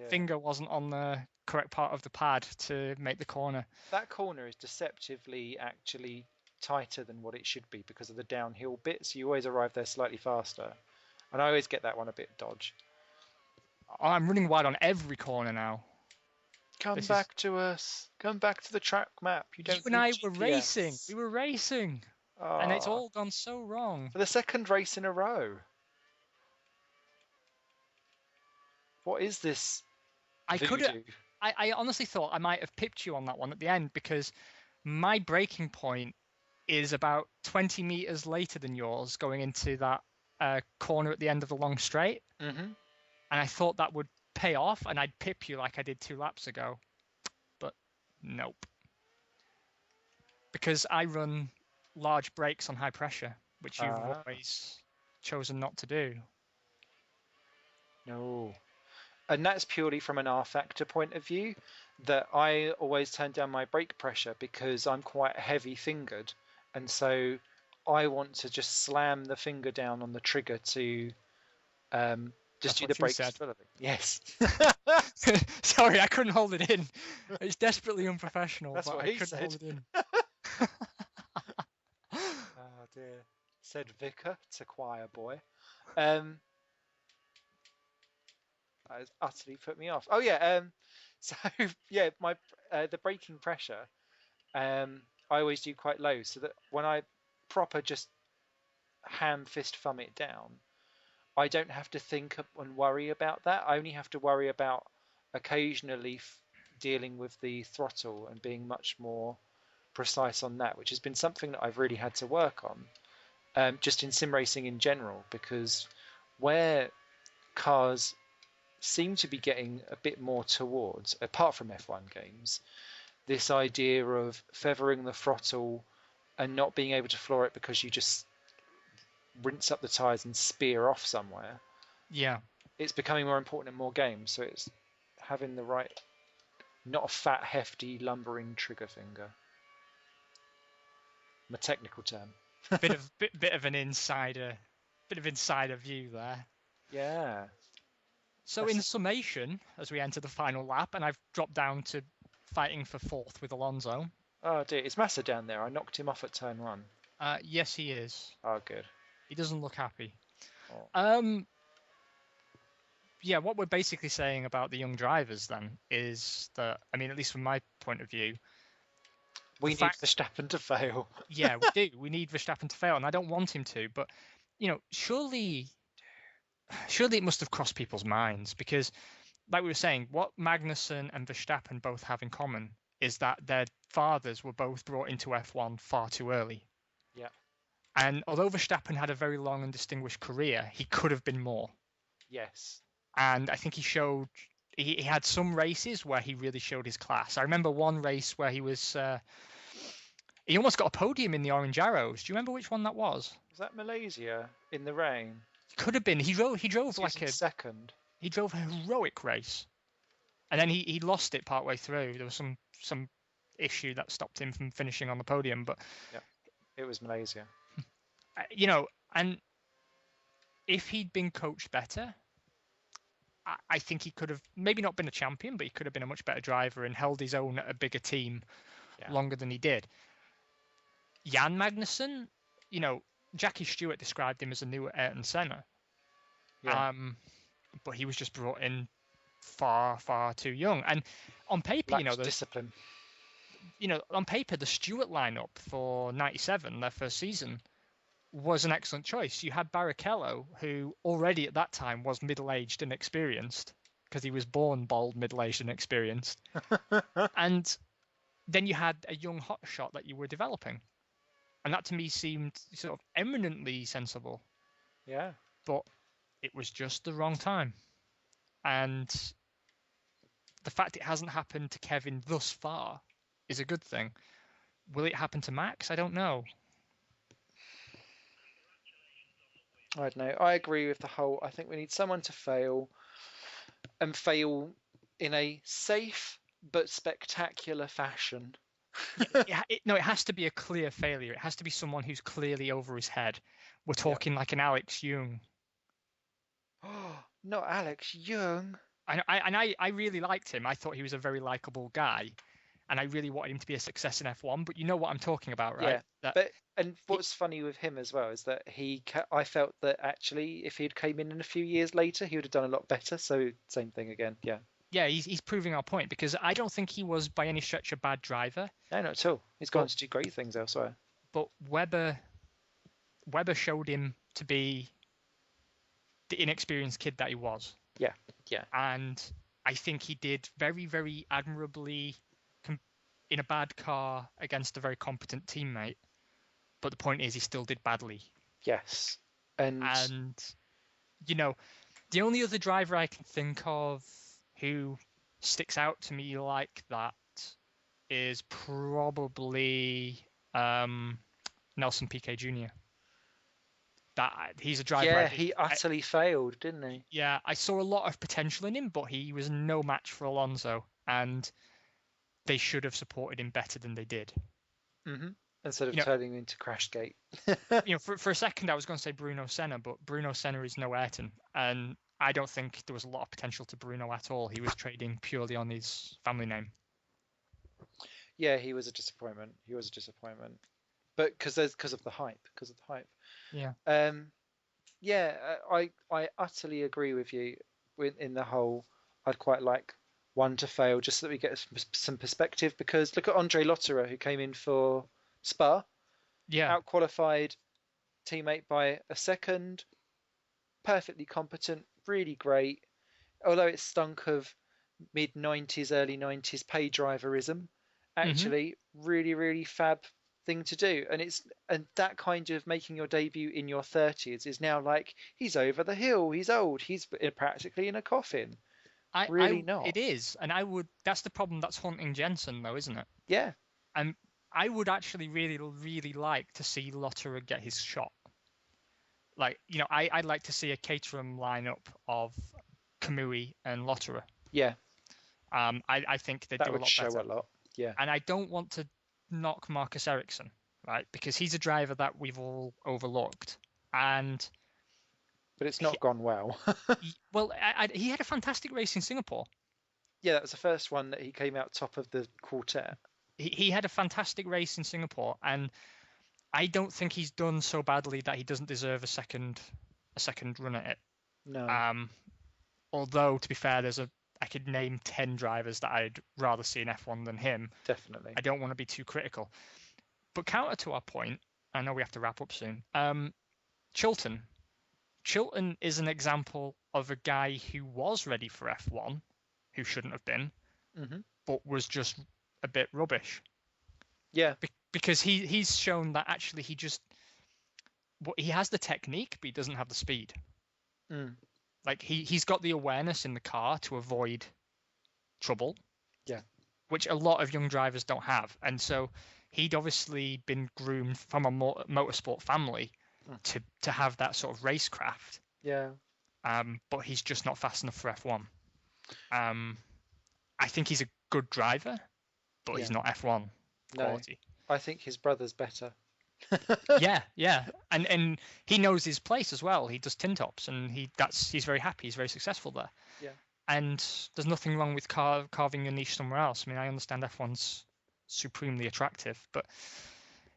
finger wasn't on the correct part of the pad to make the corner. That corner is deceptively actually tighter than what it should be because of the downhill bit, so you always arrive there slightly faster. And I always get that one a bit dodge. I'm running wide on every corner now. Come back to us. Come back to the track map. You and I were racing. We were racing. And it's all gone so wrong. For the second race in a row. What is this? I honestly thought I might have pipped you on that one at the end because my braking point is about 20 meters later than yours going into that corner at the end of the long straight. Mm-hmm. And I thought that would pay off and I'd pip you like I did 2 laps ago. But nope. Because I run large brakes on high pressure, which you've always chosen not to do. No. And that's purely from an R factor point of view, that I always turn down my brake pressure because I'm quite heavy fingered. And so I want to just slam the finger down on the trigger to just do the brakes. Yes. Sorry, I couldn't hold it in. It's desperately unprofessional, That's but what I he couldn't said. hold it in. Oh dear. Said vicar to choir boy. That has utterly put me off. Oh yeah. So yeah, my the braking pressure, I always do quite low, so that when I proper just ham fist thumb it down, I don't have to think and worry about that. I only have to worry about occasionally dealing with the throttle and being much more precise on that, which has been something that I've really had to work on, just in sim racing in general, because where cars seem to be getting a bit more towards, apart from F1 games, this idea of feathering the throttle and not being able to floor it because you just rinse up the tyres and spear off somewhere. Yeah. It's becoming more important in more games, so it's having the right, not a fat, hefty, lumbering trigger finger. A technical term. bit of an insider view there. Yeah. So in summation, as we enter the final lap, and I've dropped down to fighting for 4th with Alonso, Oh dear, is Massa down there? I knocked him off at turn 1. Yes, he is. Oh, good. He doesn't look happy. Oh. Yeah, what we're basically saying about the young drivers then is that, I mean, at least from my point of view, we need Verstappen to fail. Yeah, we do. We need Verstappen to fail, and I don't want him to. But surely it must have crossed people's minds because, like we were saying, what Magnussen and Verstappen both have in common is that their fathers were both brought into F1 far too early. Yeah. And although Verstappen had a very long and distinguished career, he could have been more. Yes. And I think he had some races where he really showed his class. I remember one race where he was he almost got a podium in the Orange Arrows. Do you remember which one that was? Was that Malaysia in the rain? Could have been. He drove like a second. He drove a heroic race, and then he lost it partway through. There was some issue that stopped him from finishing on the podium. But yeah, it was Malaysia. And if he'd been coached better, I think he could have maybe not been a champion, but he could have been a much better driver and held his own at a bigger team longer than he did. Jan Magnussen, Jackie Stewart described him as a new Ayrton Senna. Yeah. But he was just brought in far, far too young. And on paper, discipline. On paper, the Stewart lineup for '97, their first season, was an excellent choice. You had Barrichello, who already at that time was middle-aged and experienced, because he was born bald, middle-aged and experienced. And then you had a young hotshot that you were developing. And that to me seemed sort of eminently sensible. Yeah. But it was just the wrong time. And the fact it hasn't happened to Kevin thus far is a good thing. Will it happen to Max? I don't know. I don't know. I agree with the whole. I think we need someone to fail and fail in a safe but spectacular fashion. It has to be a clear failure. It has to be someone who's clearly over his head. We're talking like an Alex Young. Oh, not Alex Young. I really liked him. I thought he was a very likable guy, and I really wanted him to be a success in F1. But you know what I'm talking about, right? Yeah. What's funny with him as well is that I felt that actually, if he'd came in a few years later, he would have done a lot better. So same thing again. Yeah. Yeah, he's proving our point because I don't think he was by any stretch a bad driver. No, not at all. He's gone to do great things elsewhere. But Webber showed him to be the inexperienced kid that he was. Yeah, yeah. And I think he did very, very admirably in a bad car against a very competent teammate. But the point is, he still did badly. Yes. And the only other driver I can think of who sticks out to me like that is probably Nelson Piquet Jr. That he's a driver. Yeah, he utterly failed, didn't he? Yeah, I saw a lot of potential in him, but he was no match for Alonso, and they should have supported him better than they did. Mm-hmm. Instead of turning him into Crashgate. For a second I was going to say Bruno Senna, but Bruno Senna is no Ayrton, and I don't think there was a lot of potential to Bruno at all. He was trading purely on his family name. Yeah, he was a disappointment. But because of the hype. Yeah. I utterly agree with you in the whole. I'd quite like one to fail just so that we get some perspective. Because look at Andre Lotterer, who came in for Spa. Yeah. Outqualified teammate by a second. Perfectly competent, really great. Although it stunk of mid-90s, early 90s pay driverism, actually really, really fab thing to do. And that kind of making your debut in your 30s is now like, he's over the hill, he's old, he's practically in a coffin. Not. It is, and that's the problem that's haunting Jensen, though, isn't it? Yeah. And I would actually really, really like to see Lotterer get his shot. Like, I'd like to see a Caterham lineup of Kamui and Lotterer. Yeah. I think they'd do a lot better. That would show a lot. Yeah. And I don't want to knock Marcus Ericsson, right? Because he's a driver that we've all overlooked. But it's not gone well. He had a fantastic race in Singapore. Yeah, that was the first one that he came out top of the quartet. he had a fantastic race in Singapore, and I don't think he's done so badly that he doesn't deserve a second run at it. No. Although, to be fair, I could name 10 drivers that I'd rather see in F1 than him. Definitely. I don't want to be too critical. But counter to our point, I know we have to wrap up soon. Chilton. Chilton is an example of a guy who was ready for F1, who shouldn't have been, but was just a bit rubbish. Yeah. Because he's shown that actually he has the technique, but he doesn't have the speed. Like he's got the awareness in the car to avoid trouble. Yeah. Which a lot of young drivers don't have. And so he'd obviously been groomed from a motorsport family to have that sort of racecraft. Yeah. But he's just not fast enough for F1. I think he's a good driver, but he's not F1 quality. No, I think his brother's better. Yeah. And he knows his place as well. He does tin tops, and he's very happy. He's very successful there. Yeah. And there's nothing wrong with carving a niche somewhere else. I mean, I understand F1's supremely attractive, but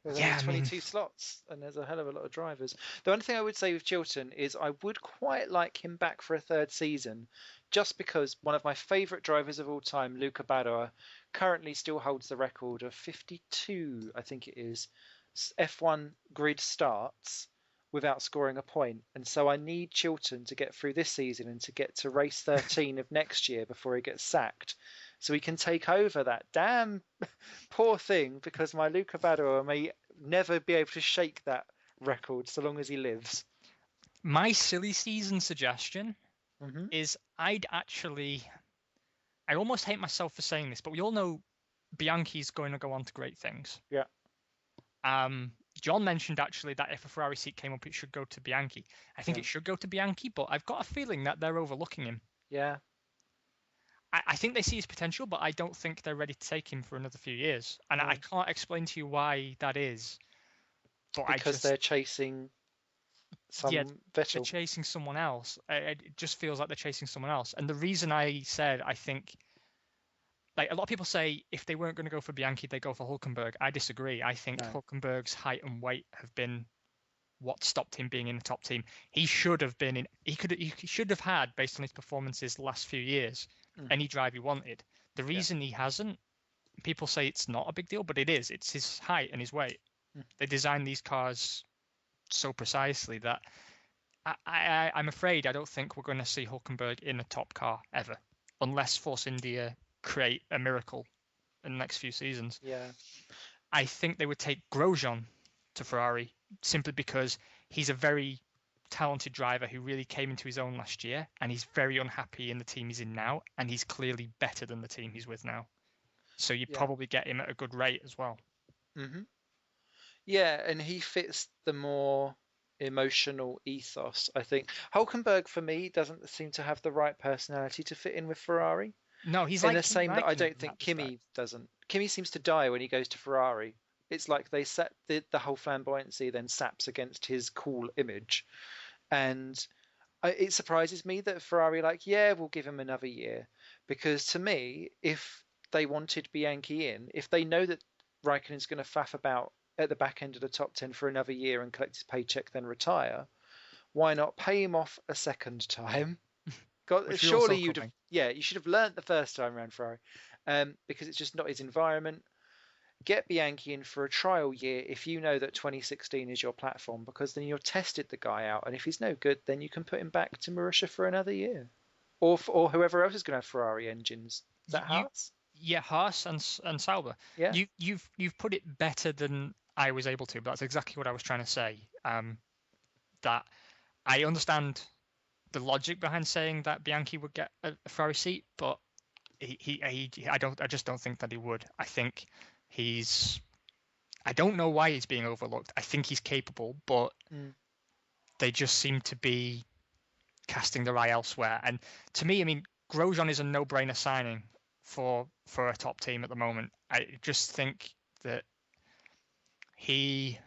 there's only 22 slots, and there's a hell of a lot of drivers. The only thing I would say with Chilton is I would quite like him back for a third season, just because one of my favourite drivers of all time, Luca Badoer, currently still holds the record of 52, I think it is, F1 grid starts without scoring a point. And so I need Chilton to get through this season and to get to race 13 of next year before he gets sacked, so he can take over that damn poor thing, because my Luca Badoer may never be able to shake that record so long as he lives. My silly season suggestion is I almost hate myself for saying this, but we all know Bianchi's going to go on to great things. Yeah. John mentioned actually that if a Ferrari seat came up, it should go to Bianchi. I think it should go to Bianchi, but I've got a feeling that they're overlooking him. Yeah. I think they see his potential, but I don't think they're ready to take him for another few years. And I can't explain to you why that is. But because they're chasing Vettel. They're chasing someone else. It just feels like they're chasing someone else. And the reason I said, I think, like a lot of people say, if they weren't going to go for Bianchi, they go for Hülkenberg. I disagree. I think Hülkenberg's height and weight have been what stopped him being in the top team. He should have been in. He should have had, based on his performances the last few years, any drive he wanted. The reason he hasn't, people say it's not a big deal, but it is. It's his height and his weight. They designed these cars so precisely that I'm afraid I don't think we're going to see Hülkenberg in a top car ever, unless Force India create a miracle in the next few seasons. Yeah, I think they would take Grosjean to Ferrari simply because he's a very talented driver who really came into his own last year, and he's very unhappy in the team he's in now, and he's clearly better than the team he's with now. So you probably get him at a good rate as well. Yeah, and he fits the more emotional ethos, I think. Hülkenberg, for me, doesn't seem to have the right personality to fit in with Ferrari. No, he's in like the same that I don't think Kimi Kimi doesn't. Kimi seems to die when he goes to Ferrari. It's like they set the whole flamboyancy then saps against his cool image. And it surprises me that Ferrari we'll give him another year. Because to me, if they wanted Bianchi in, if they know that Raikkonen's going to faff about at the back end of the top 10 for another year and collect his paycheck, then retire, why not pay him off a second time? Surely you should have learnt the first time around Ferrari, because it's just not his environment. Get Bianchi in for a trial year if you know that 2016 is your platform, because then you've tested the guy out, and if he's no good, then you can put him back to Marussia for another year, or whoever else is going to have Ferrari engines. Is that Haas? Yeah, Haas and Sauber. Yeah, you've put it better than I was able to, but that's exactly what I was trying to say. That I understand the logic behind saying that Bianchi would get a Ferrari seat, but I just don't think that he would. I think I don't know why he's being overlooked. I think he's capable, but they just seem to be casting their eye elsewhere. And to me, I mean, Grosjean is a no-brainer signing for a top team at the moment. I just think that he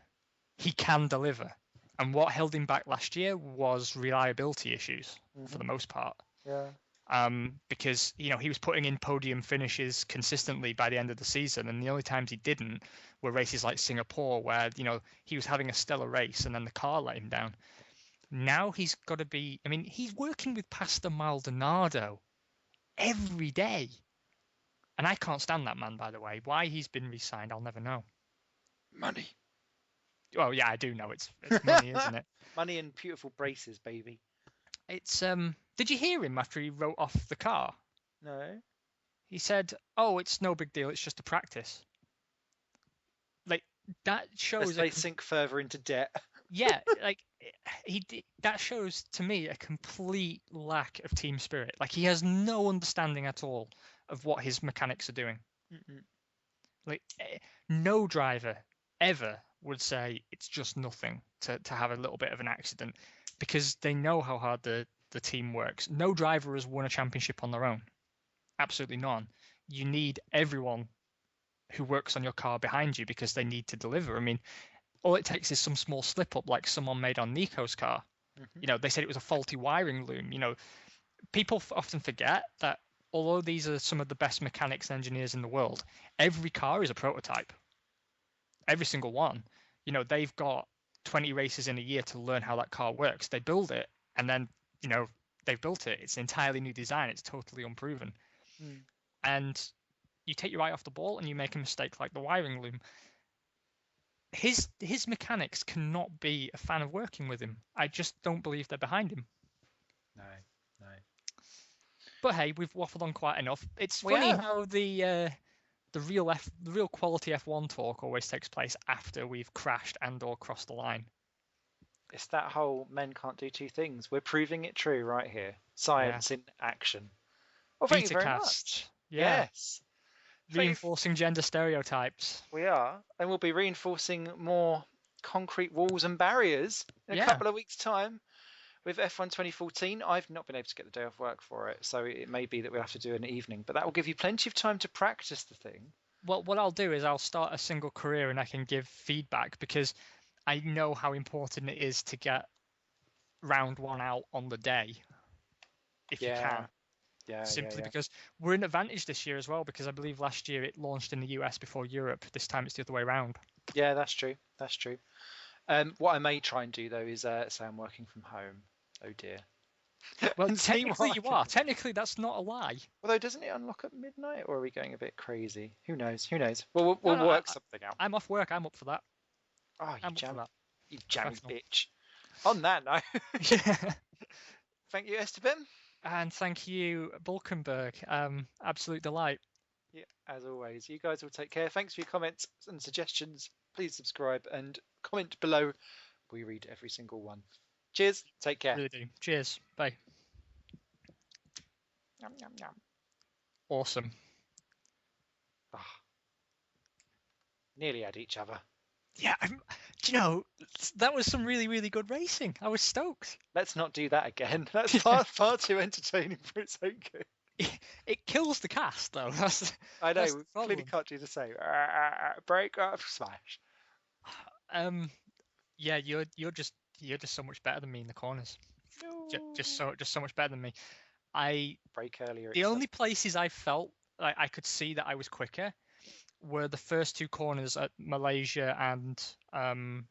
can deliver. And what held him back last year was reliability issues for the most part. Yeah. because he was putting in podium finishes consistently by the end of the season, and the only times he didn't were races like Singapore, where he was having a stellar race and then the car let him down. Now he's got to be. I mean, he's working with Pastor Maldonado every day, and I can't stand that man. By the way, why he's been re-signed, I'll never know. Money. Well, yeah, I do know it's money, isn't it? Money and beautiful braces, baby. It's Did you hear him after he wrote off the car? No. He said, "Oh, it's no big deal. It's just a practice." Like that shows as they sink further into debt. Yeah, like that shows to me a complete lack of team spirit. Like he has no understanding at all of what his mechanics are doing. Mm-mm. Like no driver ever would say it's just nothing to have a little bit of an accident, because they know how hard the team works. No driver has won a championship on their own. Absolutely none. You need everyone who works on your car behind you because they need to deliver. I mean, all it takes is some small slip up like someone made on Nico's car. Mm-hmm. They said it was a faulty wiring loom. People often forget that although these are some of the best mechanics and engineers in the world, every car is a prototype. Every single one. They've got 20 races in a year to learn how that car works. They build it, and then, they've built it. It's an entirely new design. It's totally unproven. Mm. And you take your eye off the ball and you make a mistake like the wiring loom. His mechanics cannot be a fan of working with him. I just don't believe they're behind him. No. But hey, we've waffled on quite enough. It's funny how the real quality F1 talk always takes place after we've crashed and or crossed the line. It's that whole men can't do two things. We're proving it true right here. Science in action. Well, thank you very much. Yeah. Yes. Reinforcing gender stereotypes. We are. And we'll be reinforcing more concrete walls and barriers in a couple of weeks' time with F1 2014. I've not been able to get the day off work for it, so it may be that we'll have to do an evening. But that will give you plenty of time to practice the thing. Well, what I'll do is I'll start a single career and I can give feedback, because I know how important it is to get round one out on the day, if you can. Simply because we're in advantage this year as well, because I believe last year it launched in the US before Europe. This time it's the other way around. Yeah, that's true. What I may try and do, though, is say I'm working from home. Oh, dear. Well, technically you are. Technically, that's not a lie. Although, doesn't it unlock at midnight, or are we going a bit crazy? Who knows? We'll work something out. I'm off work. I'm up for that. Oh, you jammy bitch. On that note, thank you, Esteben. And thank you, Bulkenberg. Absolute delight. Yeah, as always. You guys will take care. Thanks for your comments and suggestions. Please subscribe and comment below. We read every single one. Cheers. Take care. Really do. Cheers. Bye. Yum, yum, yum. Awesome. Nearly had each other. Yeah, that was some really, really good racing. I was stoked. Let's not do that again. That's far too entertaining for its own good. It kills the cast, though. I know. We clearly can't do the same. Break up, smash. Yeah, you're just so much better than me in the corners. No. Just so much better than me. I break earlier. The only places I felt like I could see that I was quicker were the first two corners at Malaysia and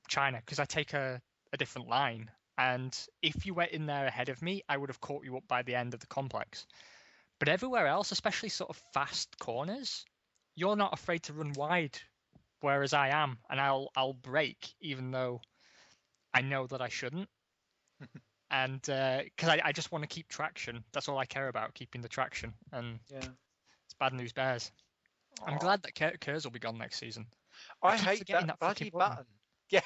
China, because I take a different line, and if you went in there ahead of me, I would have caught you up by the end of the complex. But everywhere else, especially sort of fast corners, you're not afraid to run wide, whereas I am, and I'll brake even though I know that I shouldn't. And because I just want to keep traction. That's all I care about, keeping the traction. And it's bad news bears. I'm glad that Kurz will be gone next season. I hate that bloody button. Yeah.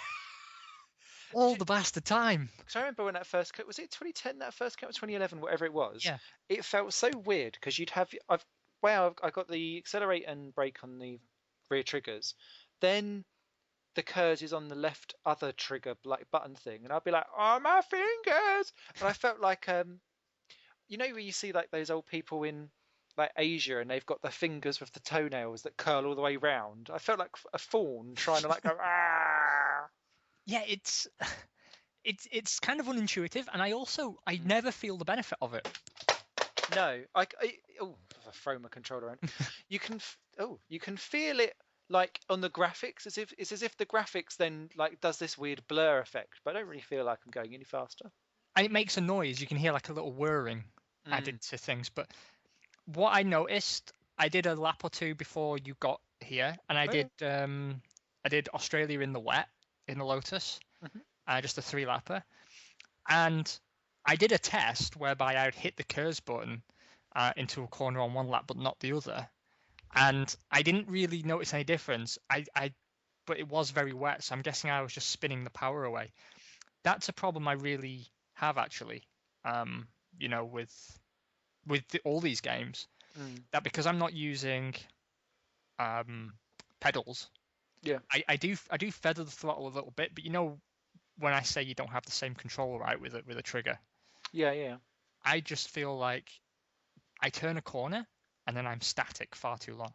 All the bastard time. Because I remember when that first cut, was it 2010, that first cut, or 2011, whatever it was? Yeah. It felt so weird because you'd have, I got the accelerate and brake on the rear triggers. Then the Kurz is on the left other trigger, like button thing. And I'd be like, oh, my fingers. And I felt like, where you see like those old people in like Asia and they've got their fingers with the toenails that curl all the way round. I felt like a fawn trying to like go, ah. Yeah, it's kind of unintuitive, and I never feel the benefit of it. No, oh, if I throw my controller around. You can you can feel it like on the graphics, as if it's as if the graphics then like does this weird blur effect, but I don't really feel like I'm going any faster. And it makes a noise. You can hear like a little whirring added to things. But what I noticed, I did a lap or two before you got here, and I did Australia in the wet in the Lotus, just a 3-lapper, and I did a test whereby I would hit the curves button into a corner on one lap, but not the other, and I didn't really notice any difference. But it was very wet, so I'm guessing I was just spinning the power away. That's a problem I really have actually. With all these games, that because I'm not using pedals, I do feather the throttle a little bit, but when I say you don't have the same control right with a trigger, I just feel like I turn a corner and then I'm static far too long,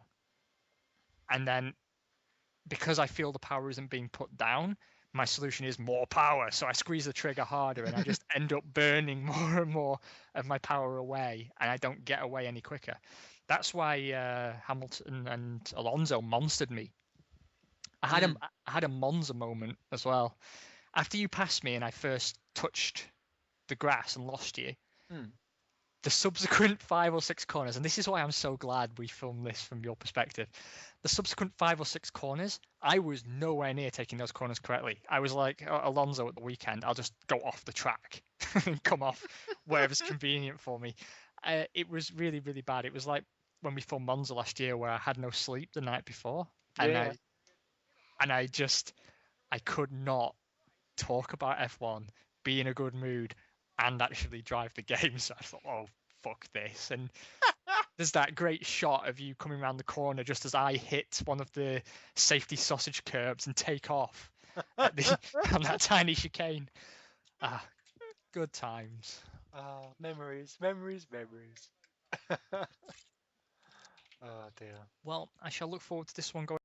and then because I feel the power isn't being put down, my solution is more power. So I squeeze the trigger harder and I just end up burning more and more of my power away, and I don't get away any quicker. That's why Hamilton and Alonso monstered me. I had a Monza moment as well. After you passed me and I first touched the grass and lost you, the subsequent 5 or 6 corners, and this is why I'm so glad we filmed this from your perspective, the subsequent 5 or 6 corners, I was nowhere near taking those corners correctly. I was like Alonso at the weekend, I'll just go off the track and come off wherever's convenient for me. It was really, really bad. It was like when we filmed Monza last year where I had no sleep the night before. I could not talk about F1, be in a good mood, and actually drive the game. So I thought, oh, fuck this. And there's that great shot of you coming around the corner just as I hit one of the safety sausage curbs and take off on that tiny chicane. Good times. Memories. Oh dear. Well, I shall look forward to this one going